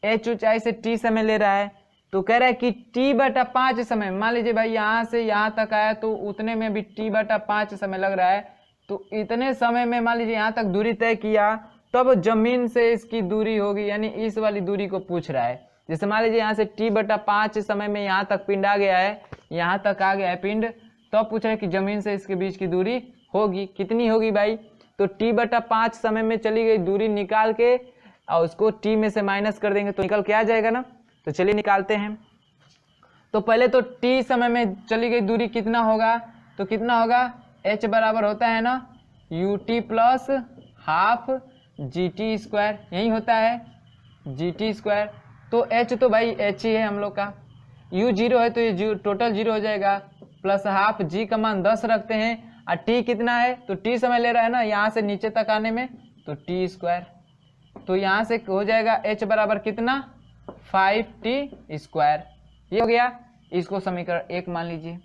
h ऊंचाई से t समय ले रहा है, तो कह रहा है कि t/5 समय, मान लीजिए भाई यहाँ से यहाँ तक आया तो उतने में भी t/5 समय लग रहा है, तो इतने समय में मान लीजिए यहाँ तक दूरी तय किया, तब जमीन से इसकी दूरी होगी, यानी इस वाली दूरी को पूछ रहा है। जैसे मान लीजिए यहाँ से t/5 समय में यहाँ तक पिंड आ गया है, यहाँ तक आ गया है पिंड, तब पूछ रहा है कि जमीन से इसके बीच की दूरी होगी, कितनी होगी भाई, तो t/5 समय में चली गई दूरी निकाल के और उसको t में से माइनस कर देंगे तो निकल के आ जाएगा ना। तो चलिए निकालते हैं। तो पहले तो t समय में चली गई दूरी कितना होगा, तो कितना होगा, h बराबर होता है ना ut plus half gt square, यही होता है gt स्क्वायर। तो h तो भाई h ही है हम लोग का, u 0 है तो ये टोटल 0 हो जाएगा, प्लस हाफ g का मान 10 रखते हैं, और t कितना है, तो t समय ले रहा है ना यहाँ से नीचे तक आने में, तो t स्क्वायर। तो यहाँ से हो जाएगा h बराबर कितना, 5t स्क्वायर, ये हो गया। इसको समीकरण 1 मान लीजिए।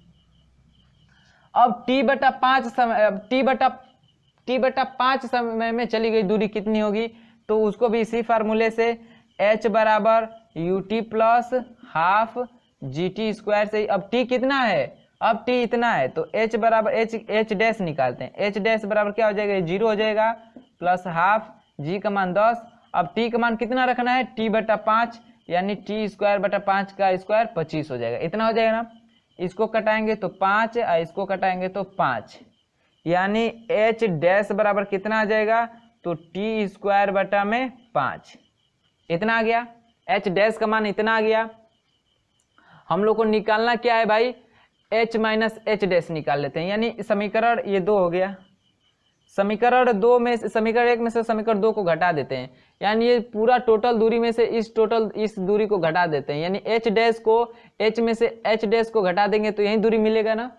अब t/5 समय, t/5 समय में चली गई दूरी कितनी होगी, तो उसको भी इसी फार्मूले से h बराबर ut plus half gt square से। अब t कितना है, अब t इतना है, तो h बराबर h डैश निकालते हैं, h डैश बराबर क्या हो जाएगा, 0 हो जाएगा, प्लस हाफ g का मान 10। अब t का मान कितना रखना है, t/5, यानी t²/5 का स्क्वायर 25 हो जाएगा, इतना हो जाएगा ना। इसको कटाएंगे तो 5, और इसको कटाएंगे तो 5, यानी h डैश बराबर कितना आ जाएगा, तो t²/5, इतना आ गया। h डैश का मान इतना आ गया। हम लोग को निकालना क्या है भाई, h माइनस h डैश निकाल लेते हैं, यानी समीकरण ये 2 हो गया। समीकरण 2 में, समीकरण 1 में से समीकरण 2 को घटा देते हैं, यानी ये पूरा टोटल दूरी में से इस दूरी को घटा देते हैं, यानी h डैश को, h में से h डैश को घटा देंगे तो यही दूरी मिलेगा ना,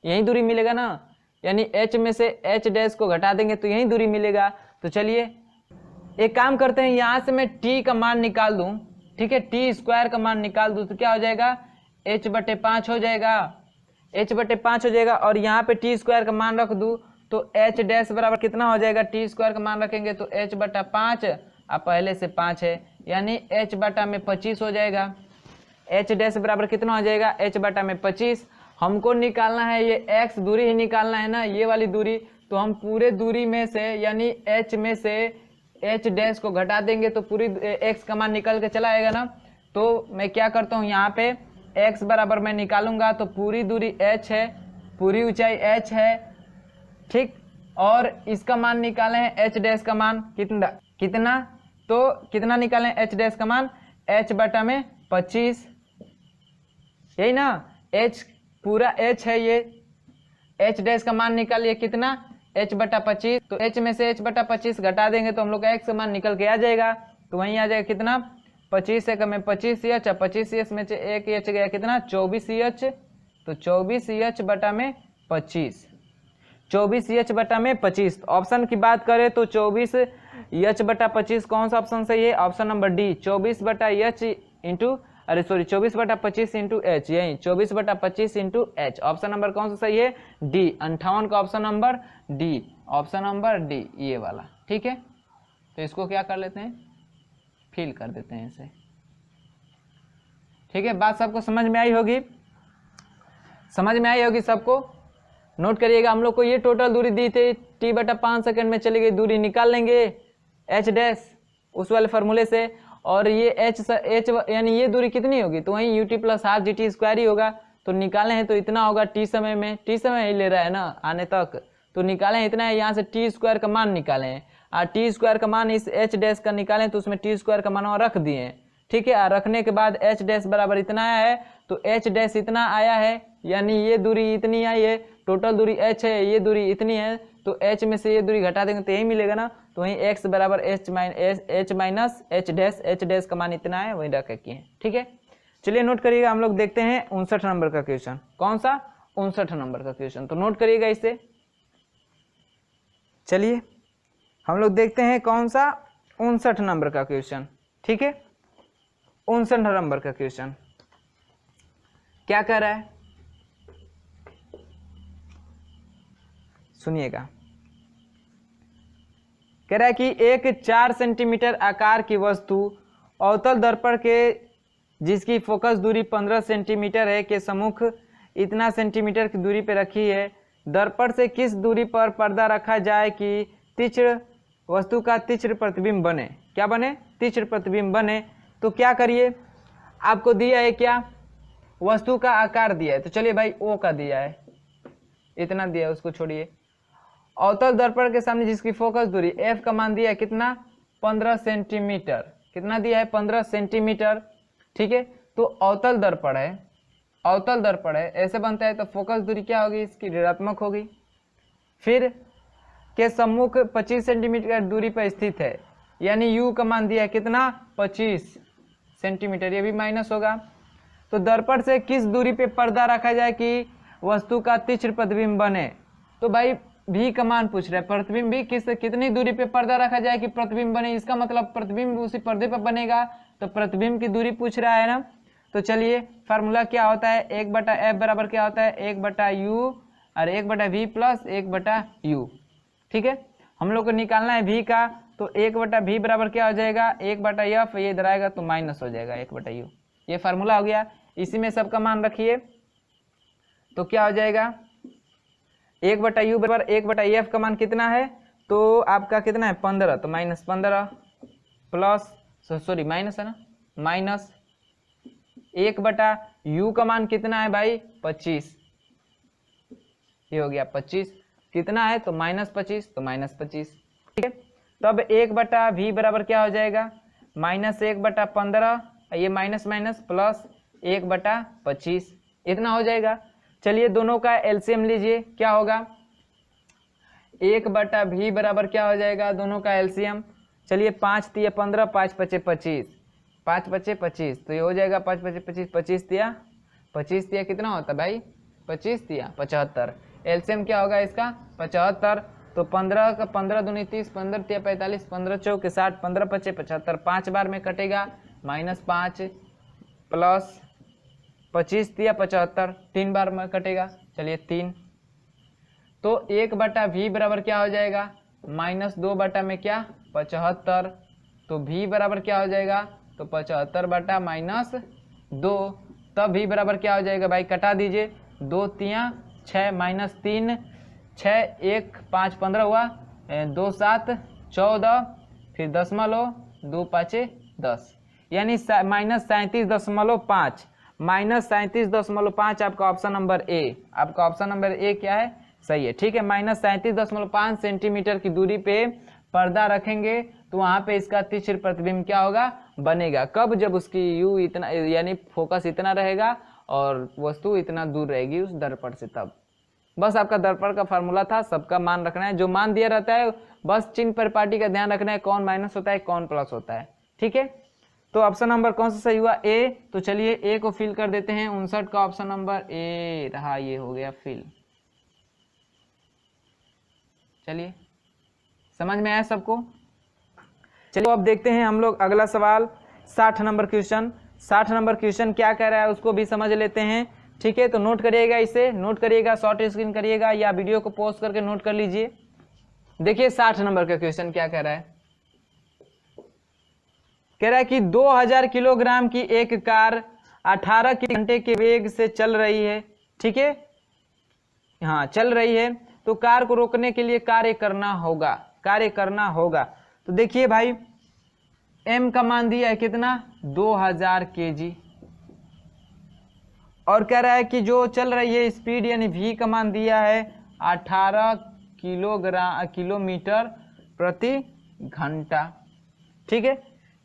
यही दूरी मिलेगा ना, यानी h में से h डैश को घटा देंगे तो यही दूरी मिलेगा। तो चलिए एक काम करते हैं, यहाँ से मैं t का मान निकाल दूं, ठीक है, t स्क्वायर का मान निकाल दूं तो क्या हो जाएगा, h/5 हो जाएगा, h/5 हो जाएगा। और यहाँ पे t स्क्वायर का मान रख दूं तो h डैश बराबर कितना हो जाएगा, t स्क्वायर का मान रखेंगे तो h/5, अब पहले से 5 है, यानी h/25 हो जाएगा। h डैश बराबर कितना हो जाएगा, h/25। हमको निकालना है ये x दूरी ही निकालना है ना, ये वाली दूरी, तो हम पूरे दूरी में से यानी h में से h डैश को घटा देंगे तो पूरी x का मान निकल के चला आएगा ना। तो मैं क्या करता हूँ, यहाँ पे x बराबर मैं निकालूंगा तो पूरी दूरी h है, पूरी ऊंचाई h है, ठीक, और इसका मान निकाले हैं h डैश का मान कितना, तो कितना निकालें h डैश का मान, h/25, यही ना, h पूरा h है, ये h डैश का मान निकालिए कितना, h/25, तो h में से h/25 घटा देंगे तो हम लोग का x का मान निकल के आ जाएगा, तो वहीं आ जाएगा कितना, 25 से कम 25h, 25h में से एक h गया कितना, 24h, तो 24h/25, 24h/25। ऑप्शन की बात करें तो 24h/25 कौन सा ऑप्शन सही है, option number D, 24/h into, अरे सॉरी 24/25 इंटू एच, यही 24/25 इंटू एच, ऑप्शन नंबर कौन सा सही है, डी, 58 का option number D, option number D ये वाला, ठीक है। तो इसको क्या कर लेते हैं, फिल कर देते हैं इसे, ठीक है। बात सबको समझ में आई होगी, समझ में आई होगी सबको, नोट करिएगा। हम लोग को ये टोटल दूरी दी थी, t/5 सेकंड में चली गई दूरी निकाल लेंगे h डैश उस वाले फार्मूले से, और ये h यानी ये दूरी कितनी होगी, तो वहीं ut plus half gt square ही होगा, तो निकाले हैं तो इतना होगा, t समय में, t समय ही ले रहा है ना आने तक, तो निकाले हैं इतना है, यहाँ से t स्क्वायर का मान निकाले हैं, और t स्क्वायर का मान इस h डैश का निकालें तो उसमें t स्क्वायर का मान और रख दिए हैं, ठीक है। रखने के बाद h डैश बराबर इतना आया है, तो h डैश इतना आया है, यानी ये दूरी इतनी आई है, टोटल दूरी h है, ये दूरी इतनी है, तो h में से ये दूरी घटा देंगे तो यही मिलेगा ना, तो वहीं x बराबर एच माइनस एच डैश का मान इतना है, वही रख के है। ठीक है, चलिए नोट करिएगा। हम लोग देखते हैं 59 नंबर का क्वेश्चन। कौन सा? 59 नंबर का क्वेश्चन, तो नोट करिएगा इसे। चलिए हम लोग देखते हैं कौन सा 59 नंबर का क्वेश्चन। ठीक है, 59 नंबर का क्वेश्चन क्या कह रहा है, सुनिएगा। कह रहा है कि एक 4 सेंटीमीटर आकार की वस्तु अवतल दर्पण के जिसकी फोकस दूरी 15 सेंटीमीटर है के सम्मुख इतना सेंटीमीटर की दूरी पर रखी है। दर्पण से किस दूरी पर पर्दा रखा जाए कि तीक्ष्ण वस्तु का तीक्ष्ण प्रतिबिंब बने? क्या बने? तीक्ष्ण प्रतिबिंब बने। तो क्या करिए, आपको दिया है क्या, वस्तु का आकार दिया है, तो चलिए भाई ओ का दिया है, इतना दिया है, उसको छोड़िए। अवतल दर्पण के सामने जिसकी फोकस दूरी f का मान दिया है कितना? 15 सेंटीमीटर। कितना दिया है? 15 सेंटीमीटर। ठीक है, तो अवतल दर्पण है, अवतल दर्पण है, ऐसे बनता है, तो फोकस दूरी क्या होगी इसकी? ऋणात्मक होगी। फिर के सम्मुख 25 सेंटीमीटर दूरी पर स्थित है, यानी u का मान दिया है कितना? 25 सेंटीमीटर, ये भी माइनस होगा। तो दर्पण से किस दूरी पे पर्दा रखा जाए कि वस्तु का तीक्ष्ण प्रतिबिंब बने? तो भाई v का मान पूछ रहा है, प्रतिबिंब भी कितनी दूरी पे पर्दा रखा जाए कि प्रतिबिंब बने, इसका मतलब प्रतिबिंब उसी पर्दे पर बनेगा, तो प्रतिबिंब की दूरी पूछ रहा है ना। तो चलिए फार्मूला क्या होता है, 1/f बराबर क्या होता है? 1/u और 1/v प्लस 1/u। ठीक है, हम लोग को निकालना है v का, तो 1/v बराबर क्या हो जाएगा? 1/f, ये इधर आएगा तो माइनस हो जाएगा 1/u। ये फार्मूला हो गया, इसी में सबका मान रखिए, तो क्या हो जाएगा? 1/u बराबर 1/f का मान कितना है? तो आपका कितना है? 15, तो -15 प्लस सॉरी माइनस है ना, माइनस 1/u का मान कितना है भाई? 25। ये हो गया 25, कितना है? तो -25, तो -25। ठीक है, तब 1/v बराबर क्या हो जाएगा? -1/15, ये माइनस माइनस प्लस 1/25, इतना हो जाएगा। चलिए दोनों का एलसीएम लीजिए, क्या होगा? 1/v बराबर क्या हो जाएगा? दोनों का एलसीएम। चलिए 5 तिया 15, 5 पचे 25, 5 पचे 25, तो ये हो जाएगा 5 पचे 25, 25 तिया कितना होता है भाई? 25 तिया 75। एलसीएम क्या होगा इसका? 75। तो 15 का 15 दूनी 30, 15 तिया 45, 15 चौके 60, 15 पचे 75, 5 बार में कटेगा, -5 प्लस 25 तिया 75, 3 बार में कटेगा, चलिए 3। तो 1/v बराबर क्या हो जाएगा? -2 में क्या? 75। तो v बराबर क्या हो जाएगा? तो 75 - 2, तब v बराबर क्या हो जाएगा भाई? कटा दीजिए, 2 तिया 6 -3, 6 1 5 15 हुआ, 2 7 14, फिर दशमलव 2 5 10, यानी -37.5, -37.5 आपका ऑप्शन नंबर ए। आपका ऑप्शन नंबर ए क्या है? सही है। ठीक है, -37.5 सेंटीमीटर की दूरी पे पर्दा रखेंगे तो वहां पे इसका तीक्ष्ण प्रतिबिंब क्या होगा? बनेगा। कब? जब उसकी u इतना यानी फोकस इतना रहेगा और वस्तु इतना दूर रहेगी उस दर्पण से, तब। बस आपका दर्पण का फार्मूला था, सबका मान रखना है, जो मान दिया रहता है बस चिन्ह परिपाटी का ध्यान रखना है, कौन माइनस होता है कौन प्लस होता है। ठीक है, तो ऑप्शन नंबर कौन सा सही हुआ? ए। तो चलिए ए को फिल कर देते हैं, 59 का ऑप्शन नंबर ए रहा, ये हो गया फिल। चलिए समझ में आया सबको? चलिए अब देखते हैं हम लोग अगला सवाल, 60 नंबर क्वेश्चन। 60 नंबर क्वेश्चन क्या कह रहा है उसको भी समझ लेते हैं। ठीक है, तो नोट करिएगा, इसे नोट करिएगा, शॉर्ट स्क्रीन करिएगा या वीडियो को पॉज करके नोट कर लीजिए। देखिए 60 नंबर का क्वेश्चन क्या कह रहा है। कह रहा है कि 2000 किलोग्राम की एक कार 18 घंटे के वेग से चल रही है। ठीक है, हाँ चल रही है, तो कार को रोकने के लिए कार्य करना होगा। तो देखिए भाई m का मान दिया है कितना? 2000 kg, और कह रहा है कि जो चल रही है स्पीड यानी v का मान दिया है 18 किलोमीटर प्रति घंटा। ठीक है,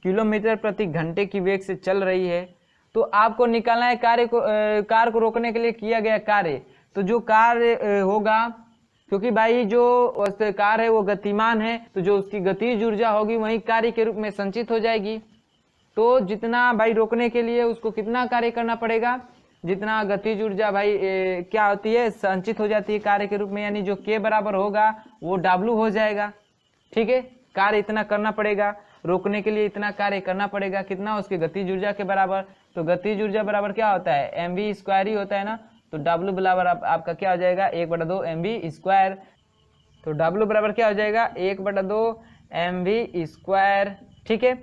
किलोमीटर प्रति घंटे की वेग से चल रही है। तो आपको निकालना है कार को रोकने के लिए किया गया कार्य। तो जो कार्य होगा क्योंकि भाई जो वस्तुकार है वो गतिमान है, तो जो उसकी गतिज ऊर्जा होगी वही कार्य के रूप में संचित हो जाएगी। तो जितना भाई रोकने के लिए उसको कितना कार्य करना पड़ेगा, जितना गतिज ऊर्जा भाई क्या होती है, संचित हो जाती है कार्य के रूप में, यानी जो के बराबर होगा वो W हो जाएगा। ठीक है, कार्य इतना करना पड़ेगा, रोकने के लिए इतना कार्य करना पड़ेगा, कितना, उसकी गतिज ऊर्जा के बराबर। तो गतिज ऊर्जा बराबर क्या होता है, mv² ही होता है ना, तो W बराबर आपका क्या हो जाएगा 1/2 mv²। तो W बराबर क्या हो जाएगा 1/2 mv²। ठीक है,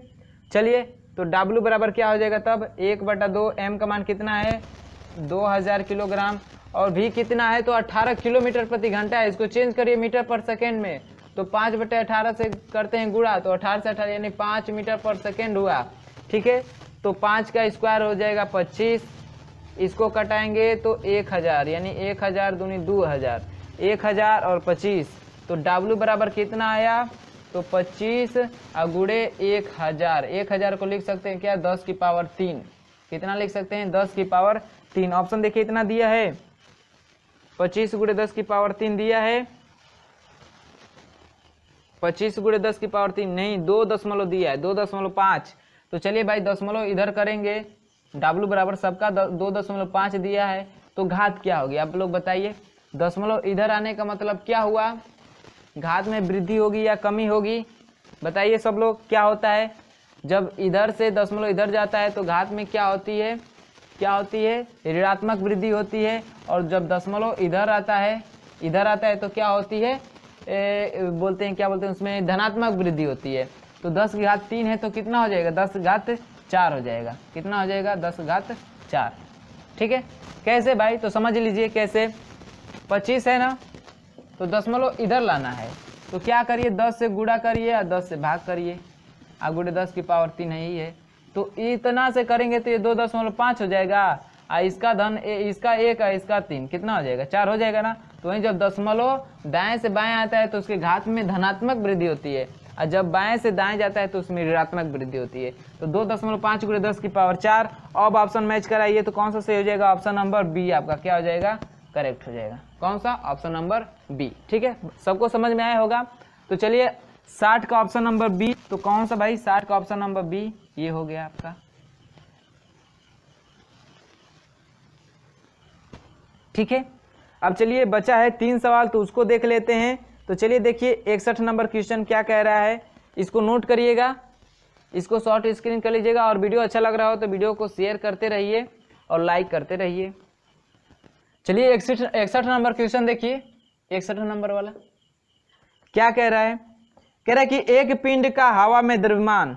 चलिए तो W बराबर क्या हो जाएगा तब 1/2, m का मान कितना है 2000 किलोग्राम, और v कितना है तो 18 किलोमीटर प्रति घंटा है। इसको चेंज करिए मीटर पर सेकेंड में, तो 5/18 से करते हैं गुणा, तो 18 से 18 यानी 5 मीटर पर सेकेंड हुआ। ठीक है, तो 5 का स्क्वायर हो जाएगा 25, इसको कटाएंगे तो 1000, यानी 1000 दूनी 2000, 1000 और 25, तो W बराबर कितना आया तो 25 और गुणे 1000। 1000 को लिख सकते हैं क्या 10 की पावर 3, कितना लिख सकते हैं 10 की पावर 3। ऑप्शन देखिए इतना दिया है 25 गुणे 10 की पावर 3 दिया है, 25 गुणे 10 की पावर 3 नहीं, 2 दशमलव दिया है 2.5। तो चलिए भाई दशमलव इधर करेंगे, W बराबर सबका 2.5 दिया है, तो घात क्या होगी आप लोग बताइए। दशमलव इधर आने का मतलब क्या हुआ, घात में वृद्धि होगी या कमी होगी, बताइए सब लोग। क्या होता है जब इधर से दशमलव इधर जाता है तो घात में क्या होती है, क्या होती है ऋणात्मक वृद्धि होती है, और जब दशमलव इधर आता है, इधर आता है तो क्या होती है बोलते हैं, क्या बोलते हैं उसमें धनात्मक वृद्धि होती है। तो 10 की घात 3 है तो कितना हो जाएगा 10 घात 4 हो जाएगा, कितना हो जाएगा 10 घात 4। ठीक है, कैसे भाई तो समझ लीजिए कैसे, 25 है ना, तो दशमलव इधर लाना है, तो क्या करिए 10 से गुणा करिए या 10 से भाग करिए, और गुणे 10 की पावर 3 ही है, तो इतना से करेंगे तो ये 2.5 हो जाएगा, इसका धन इसका 1 और इसका 3 कितना हो जाएगा 4 हो जाएगा ना। तो वहीं जब दशमलव दाएं से बाएं आता है तो उसके घात में धनात्मक वृद्धि होती है, और जब बाएं से दाएं जाता है तो उसमें ऋणात्मक वृद्धि होती है। तो 2.5 गुणे 10 की पावर 4। अब ऑप्शन मैच कराइए तो कौन सा सही हो जाएगा, ऑप्शन नंबर बी आपका क्या हो जाएगा करेक्ट हो जाएगा। कौन सा, ऑप्शन नंबर बी। ठीक है, सबको समझ में आया होगा। तो चलिए 60 का ऑप्शन नंबर बी, तो कौन सा भाई 60 का ऑप्शन नंबर बी ये हो गया आपका। ठीक है, अब चलिए बचा है 3 सवाल, तो उसको देख लेते हैं। तो चलिए देखिए 61 नंबर क्वेश्चन क्या कह रहा है, इसको नोट करिएगा, इसको शॉर्ट स्क्रीन कर लीजिएगा, और वीडियो अच्छा लग रहा हो तो वीडियो को शेयर करते रहिए और लाइक करते रहिए। चलिए 61 नंबर क्वेश्चन देखिए, 61 नंबर वाला क्या कह रहा है, कह रहा है कि एक पिंड का हवा में द्रव्यमान,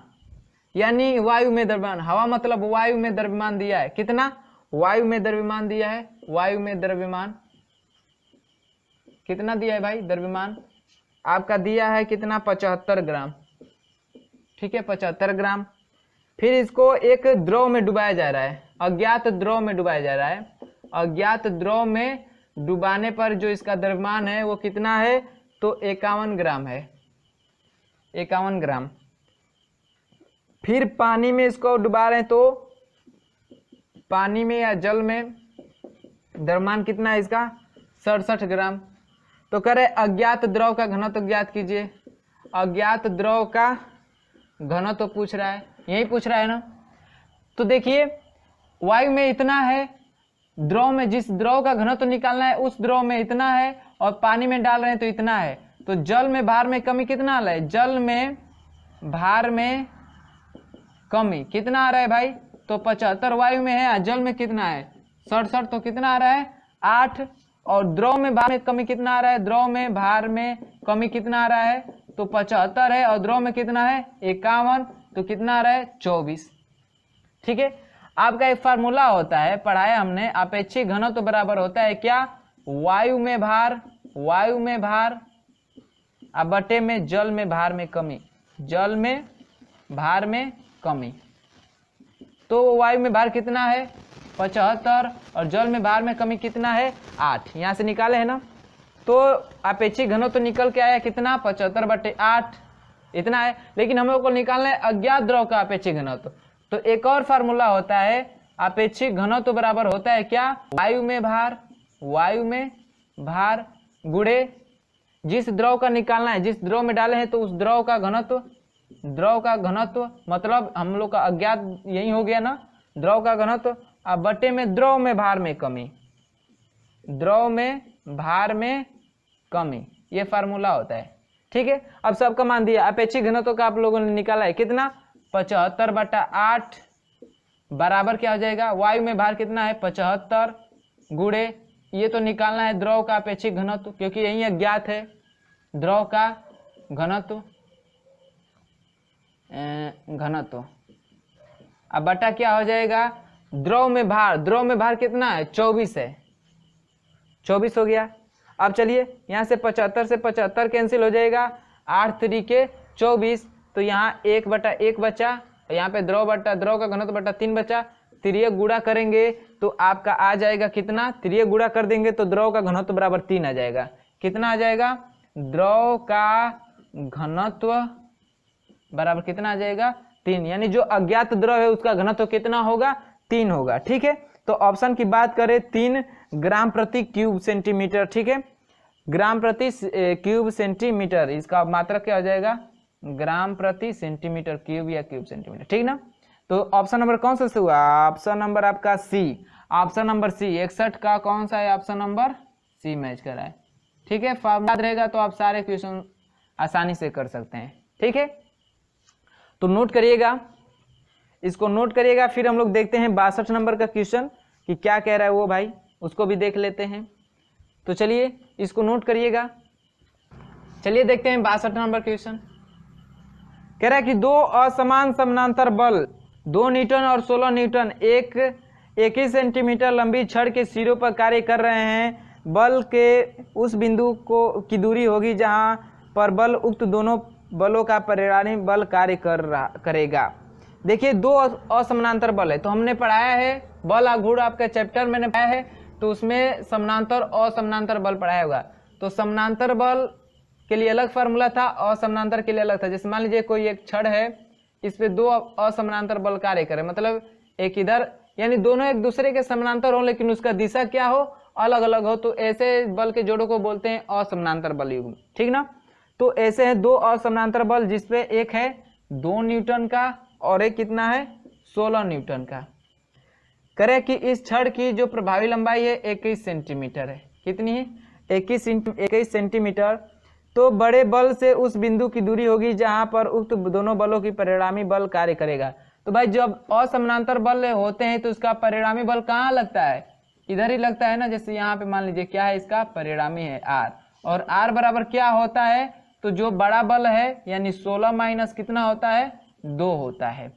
यानी वायु में द्रव्यमान, हवा मतलब वायु में द्रव्यमान दिया है, कितना वायु में द्रव्यमान दिया है, वायु में द्रव्यमान कितना दिया है भाई, द्रव्यमान आपका दिया है कितना 75 ग्राम। ठीक है 75 ग्राम। फिर इसको एक द्रव में डुबाया जा रहा है, अज्ञात द्रव में डुबाया जा रहा है, अज्ञात द्रव में डुबाने पर जो इसका द्रव्यमान है वो कितना है तो 51 ग्राम है, 51 ग्राम। फिर पानी में इसको डुबा रहे हैं, तो पानी में या जल में द्रव्यमान कितना है इसका 67 ग्राम। तो कह रहे अज्ञात द्रव का घनत्व ज्ञात कीजिए, अज्ञात द्रव का घनत्व पूछ रहा है, यही पूछ रहा है ना। तो देखिए वायु में इतना है, द्रव में जिस द्रव का घनत्व निकालना है उस द्रव में इतना है, और पानी में डाल रहे हैं तो इतना है। तो जल में भार में कमी कितना आ रहा है, जल में भार में कमी कितना आ रहा है भाई तो 75 वायु में है, जल में कितना है 67, तो कितना आ रहा है 8। और द्रव में भार में कमी कितना आ रहा है, द्रव में भार में कमी कितना आ रहा है तो 75 है, और द्रव में कितना है 51, तो कितना आ रहा है 24। ठीक है, आपका एक फार्मूला होता है पढ़ाया हमने, अपेक्षिक घनत्व बराबर होता है क्या वायु में भार, वायु में भार अब बटे में जल में भार में कमी, जल में भार में कमी। तो वायु में भार कितना है 75, और जल में भार में कमी कितना है 8, यहाँ से निकाले है ना। तो अपेक्षिक घनत्व तो निकल के आया कितना 75/8 इतना है, लेकिन हम लोग को निकालना है अज्ञात द्रव का अपेक्षिक घनत्व। तो एक और फार्मूला होता है, अपेक्षिक घनत्व बराबर होता है क्या वायु में भार, वायु में भार गुणे जिस द्रव का निकालना है, जिस द्रव में डाले हैं तो उस द्रव का घनत्व मतलब हम लोग का अज्ञात यही हो गया ना, द्रव का घनत्व अब बटे में द्रव में भार में कमी, द्रव में भार में कमी, ये फार्मूला होता है। ठीक है, अब सबका मान दिया। अपेक्षित घनत्व का आप लोगों ने निकाला है कितना, 75/8 बराबर क्या हो जाएगा, वायु में भार कितना है 75 गुणे, ये तो निकालना है द्रव का अपेक्षित घनत्व क्योंकि यही अज्ञात है, द्रव का घनत्व अब बटा क्या हो जाएगा, द्रव में भार कितना है 24 है, 24 हो गया। अब चलिए यहाँ से 75 से 75 कैंसिल हो जाएगा, 8 3 24, तो यहाँ 1/1 बचा, यहाँ पे द्रव का घनत्व बटा 3 बचा, त्रिय गुणा करेंगे तो आपका आ जाएगा कितना, त्रिय गुणा कर देंगे तो द्रव का घनत्व बराबर 3 आ जाएगा। कितना आ जाएगा, द्रव का घनत्व बराबर कितना आ जाएगा 3, यानी जो अज्ञात द्रव है उसका घनत्व कितना होगा 3 होगा। ठीक है, तो ऑप्शन की बात करें 3 ग्राम प्रति क्यूब सेंटीमीटर। ठीक है, ग्राम प्रति क्यूब सेंटीमीटर, इसका मात्रक क्या हो जाएगा, ग्राम प्रति सेंटीमीटर क्यूब या क्यूब सेंटीमीटर। ठीक ना, तो ऑप्शन नंबर कौन सा से हुआ, ऑप्शन नंबर आपका सी, ऑप्शन नंबर सी 61 का कौन सा है, ऑप्शन नंबर सी मैच कर रहा है। ठीक है, फॉर्मूला याद रहेगा तो आप सारे क्वेश्चन आसानी से कर सकते हैं। ठीक है, तो नोट करिएगा, इसको नोट करिएगा। फिर हम लोग देखते हैं 62 नंबर का क्वेश्चन कि क्या कह रहा है वो भाई, उसको भी देख लेते हैं। तो चलिए इसको नोट करिएगा। चलिए देखते हैं 62 नंबर क्वेश्चन। कह रहा है कि दो असमान समानांतर बल 2 न्यूटन और 16 न्यूटन एक 21 सेंटीमीटर लंबी छड़ के सिरों पर कार्य कर रहे हैं। बल के उस बिंदु की दूरी होगी जहां पर बल उक्त दोनों बलों का परिणामी बल कार्य करेगा। देखिए दो असमानांतर बल है, तो हमने पढ़ाया है बल आघूर्ण, आपका चैप्टर मैंने पढ़ाया है, तो उसमें समानांतर और असमानांतर बल पढ़ाया होगा। तो समानांतर बल के लिए अलग फार्मूला था, असमानांतर के लिए अलग था। जैसे मान लीजिए कोई एक छड़ है, इस पे दो असमानांतर बल कार्य करे, मतलब एक इधर, यानी दोनों एक दूसरे के समानांतर हो लेकिन उसका दिशा क्या हो, अलग अलग हो, तो ऐसे बल के जोड़ों को बोलते हैं असमानांतर बल युग्म। ठीक ना, तो ऐसे हैं दो असमानांतर बल जिसपे एक है 2 न्यूटन का और एक कितना है 16 न्यूटन का। करें कि इस छड़ की जो प्रभावी लंबाई है 21 सेंटीमीटर है। कितनी है 21 सेंटीमीटर। तो बड़े बल से उस बिंदु की दूरी होगी जहां पर उक्त दोनों बलों की परिणामी बल कार्य करेगा। तो भाई जब असमानांतर बल होते हैं तो इसका परिणामी बल कहाँ लगता है, इधर ही लगता है ना। जैसे यहाँ पे मान लीजिए क्या है, इसका परिणामी है R, और R बराबर क्या होता है, तो जो बड़ा बल है यानी 16 माइनस कितना होता है 2 होता है।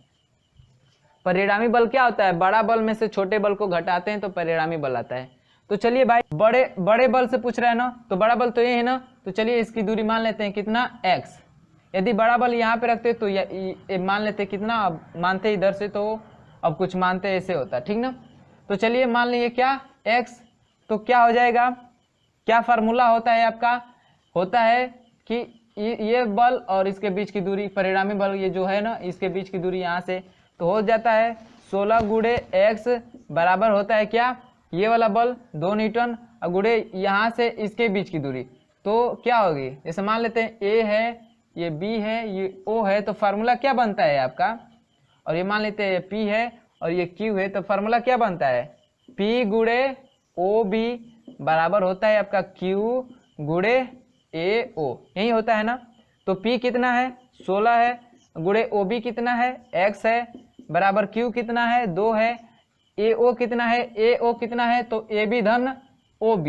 परिणामी बल क्या होता है, बड़ा बल में से छोटे बल को घटाते हैं तो परिणामी बल आता है। तो चलिए भाई बड़े बल से पूछ रहा है ना, तो बड़ा बल तो ये है ना, तो चलिए इसकी दूरी मान लेते हैं कितना x। यदि बड़ा बल यहाँ पे रखते तो ये मान लेते कितना, अब मानते इधर से तो अब कुछ मानते ऐसे होता, ठीक ना। तो चलिए मान लीजिए क्या x, तो क्या हो जाएगा, क्या फार्मूला होता है आपका, होता है कि ये बल और इसके बीच की दूरी, परिणामी बल ये जो है ना, इसके बीच की दूरी यहाँ से, तो हो जाता है 16 गुणे x बराबर होता है क्या, ये वाला बल 2 न्यूटन और गुणे यहाँ से इसके बीच की दूरी, तो क्या होगी, जैसे मान लेते हैं a है, ये b है, ये o है, तो फार्मूला क्या बनता है आपका, और ये मान लेते हैं p है और ये q है, तो फार्मूला क्या बनता है p गुणे ob बराबर होता है आपका q गुणे ao, यही होता है ना। तो p कितना है 16 है, गुणे ob कितना है x है, बराबर q कितना है 2 है, ao कितना है, ao कितना है, तो ab धन ob,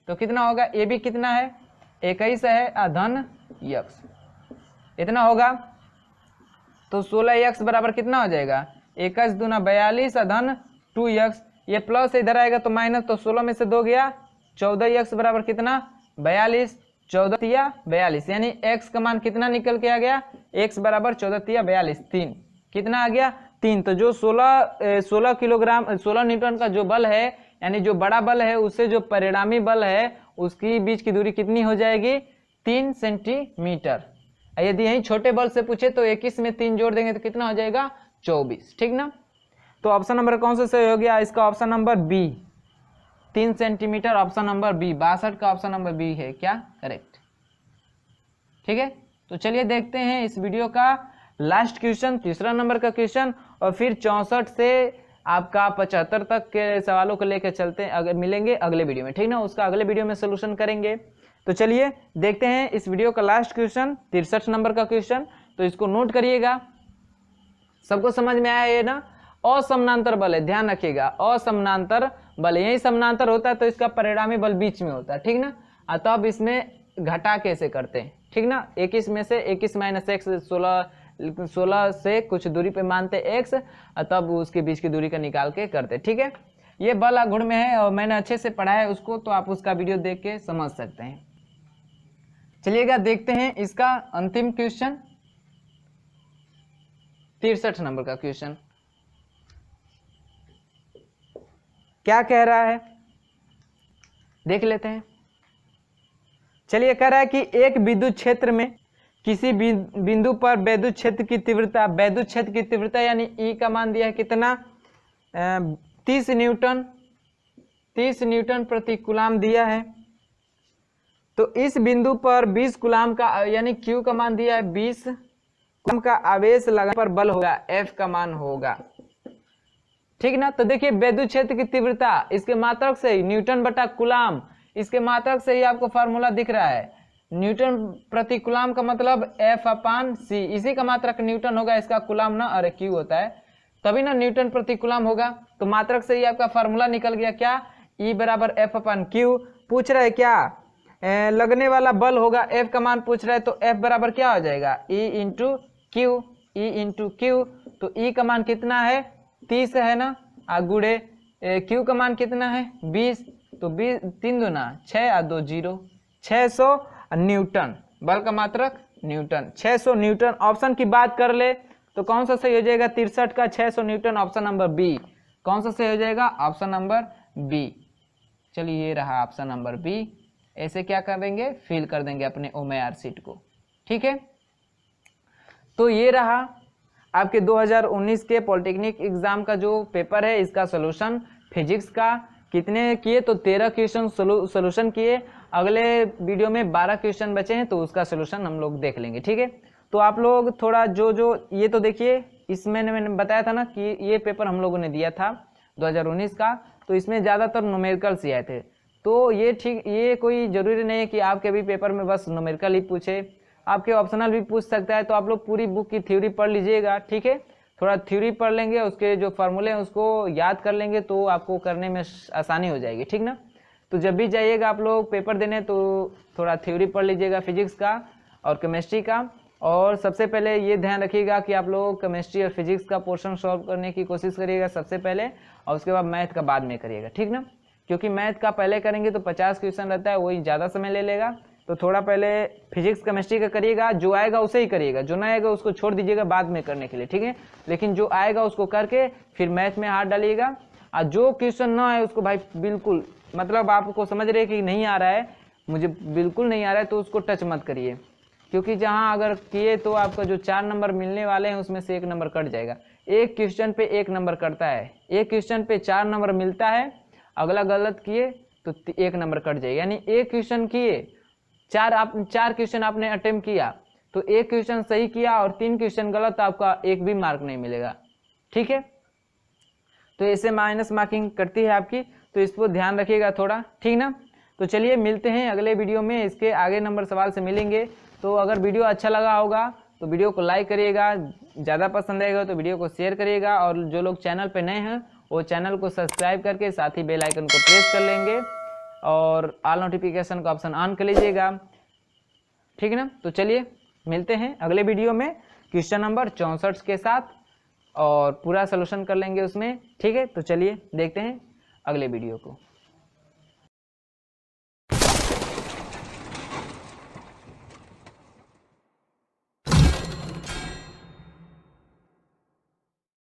तो कितना होगा, ab कितना है 21 है धन x, इतना होगा। तो 16x बराबर कितना हो जाएगा, 21 दूना 42 धन 2x, ये प्लस इधर आएगा तो माइनस, तो 16 में से 2 गया 14x बराबर कितना 42, 14 तिया 42, यानी x का मान कितना निकल के आ गया, x बराबर 14 तिया 42, 3 कितना आ गया 3। तो जो 16 किलोग्राम 16 न्यूटन का जो बल है, यानी जो बड़ा बल है उससे जो परिणामी बल है उसकी बीच की दूरी कितनी हो जाएगी 3 सेंटीमीटर। यदि यही छोटे बल से पूछे तो 21 में 3 जोड़ देंगे तो कितना हो जाएगा 24, ठीक ना। तो ऑप्शन नंबर कौन सा सही हो गया, इसका option number B 3 centimetre, option number B 62 का ऑप्शन नंबर बी है क्या करेक्ट। ठीक है, तो चलिए देखते हैं इस वीडियो का लास्ट क्वेश्चन, तीसरा नंबर का क्वेश्चन, और फिर 64 से आपका 75 तक के सवालों को लेकर चलते हैं, अगर मिलेंगे अगले वीडियो में, ठीक ना, उसका अगले वीडियो में सोल्यूशन करेंगे। तो चलिए देखते हैं इस वीडियो का लास्ट क्वेश्चन, 63 नंबर का क्वेश्चन। तो इसको नोट करिएगा, सबको समझ में आया ये ना। असमानांतर बल है, ध्यान रखिएगा, असमानांतर बल, यही समानांतर होता है तो इसका परिणामी बल बीच में होता है, ठीक ना। तो अब इसमें घटा कैसे करते हैं, ठीक ना, 21 में से 21 माइनस एक्स 16 से कुछ दूरी पे मानते x, तब उसके बीच की दूरी का निकाल के करते, ठीक है। ये बल गुण में है और मैंने अच्छे से पढ़ा है उसको, तो आप उसका वीडियो देख के समझ सकते हैं। चलिएगा देखते हैं इसका अंतिम क्वेश्चन, 63 नंबर का क्वेश्चन क्या कह रहा है, देख लेते हैं। चलिए कह रहा है कि एक विद्युत क्षेत्र में किसी बिंदु पर वैद्युत क्षेत्र की तीव्रता यानी E का मान दिया है कितना, 30 न्यूटन प्रति कूलाम दिया है। तो इस बिंदु पर 20 कूलाम का यानी Q का मान दिया है 20 कूलाम का आवेश लगाने पर बल होगा, F का मान होगा, ठीक ना। तो देखिए वैद्युत क्षेत्र की तीव्रता इसके मात्रक से ही न्यूटन बटा कूलाम, इसके मात्रक से ही आपको फार्मूला दिख रहा है, न्यूटन प्रति कूलाम का मतलब F/c, इसी का मात्रक न्यूटन होगा, इसका कूलाम ना, अरे Q होता है, तभी ना न्यूटन प्रति कूलाम होगा। तो मात्रक से ही आपका फार्मूला निकल गया, क्या, E बराबर F/q। पूछ रहा है क्या, लगने वाला बल होगा, F का मान पूछ रहा है, तो F बराबर क्या हो जाएगा, E इंटू Q। तो E का मान कितना है, 30 है ना, गुणे Q का मान कितना है 20, तो 20 3 दूना 6 और 2 0, 600 न्यूटन, बल का मात्रक न्यूटन, 600 न्यूटन। ऑप्शन की बात कर ले तो कौन सा सही हो जाएगा, 63 का 600 न्यूटन, ऑप्शन नंबर बी। कौन सा सही हो जाएगा, ऑप्शन नंबर बी। चलिए ये रहा ऑप्शन नंबर बी। ऐसे क्या कर देंगे, फिल कर देंगे अपने OMR सीट को, ठीक है। तो ये रहा आपके 2019 के पॉलिटेक्निक एग्जाम का जो पेपर है, इसका सोल्यूशन फिजिक्स का कितने किए, तो 13 क्वेश्चन सोल्यूशन किए। अगले वीडियो में 12 क्वेश्चन बचे हैं, तो उसका सोल्यूशन हम लोग देख लेंगे, ठीक है। तो आप लोग थोड़ा जो ये तो देखिए, इसमें मैंने बताया था ना कि ये पेपर हम लोगों ने दिया था 2019 का, तो इसमें ज़्यादातर न्यूमेरिकल्स ही आए थे। तो ये ठीक, ये कोई ज़रूरी नहीं है कि आपके भी पेपर में बस न्यूमेरिकल ही पूछे, आपके ऑप्शनल भी पूछ सकता है। तो आप लोग पूरी बुक की थ्योरी पढ़ लीजिएगा, ठीक है। थोड़ा थ्योरी पढ़ लेंगे, उसके जो फार्मूले हैं उसको याद कर लेंगे, तो आपको करने में आसानी हो जाएगी, ठीक ना। तो जब भी जाइएगा आप लोग पेपर देने, तो थोड़ा थ्योरी पढ़ लीजिएगा फिजिक्स का और केमिस्ट्री का। और सबसे पहले ये ध्यान रखिएगा कि आप लोग केमिस्ट्री और फिजिक्स का पोर्शन सॉल्व करने की कोशिश करिएगा सबसे पहले, और उसके बाद मैथ का बाद में करिएगा, ठीक ना। क्योंकि मैथ का पहले करेंगे तो 50 क्वेश्चन रहता है, वही ज़्यादा समय ले लेगा। तो थोड़ा पहले फिजिक्स केमिस्ट्री का करिएगा, जो आएगा उसे ही करिएगा, जो नहीं आएगा उसको छोड़ दीजिएगा बाद में करने के लिए, ठीक है। लेकिन जो आएगा उसको करके फिर मैथ में हाथ डालिएगा, और जो क्वेश्चन ना आए उसको भाई बिल्कुल, मतलब आपको समझ रहे कि नहीं आ रहा है, मुझे बिल्कुल नहीं आ रहा है, तो उसको टच मत करिए। क्योंकि जहाँ अगर किए तो आपका जो 4 नंबर मिलने वाले हैं उसमें से 1 नंबर कट जाएगा। एक क्वेश्चन पे 1 नंबर कटता है, एक क्वेश्चन पे 4 नंबर मिलता है, अगला गलत किए तो 1 नंबर कट जाएगा। यानी एक क्वेश्चन किए, 4 क्वेश्चन आपने अटेम्प्ट किया, तो 1 क्वेश्चन सही किया और 3 क्वेश्चन गलत, तो आपका 1 भी मार्क नहीं मिलेगा, ठीक है। तो ऐसे माइनस मार्किंग करती है आपकी, तो इस पर ध्यान रखिएगा थोड़ा, ठीक ना। तो चलिए मिलते हैं अगले वीडियो में, इसके आगे नंबर सवाल से मिलेंगे। तो अगर वीडियो अच्छा लगा होगा तो वीडियो को लाइक करिएगा, ज़्यादा पसंद आएगा तो वीडियो को शेयर करिएगा, और जो लोग चैनल पे नए हैं वो चैनल को सब्सक्राइब करके साथ ही बेल आइकन को प्रेस कर लेंगे, और ऑल नोटिफिकेशन का ऑप्शन ऑन कर लीजिएगा, ठीक है ना। तो चलिए मिलते हैं अगले वीडियो में क्वेश्चन नंबर 64 के साथ, और पूरा सलूशन कर लेंगे उसमें, ठीक है। तो चलिए देखते हैं अगले वीडियो को।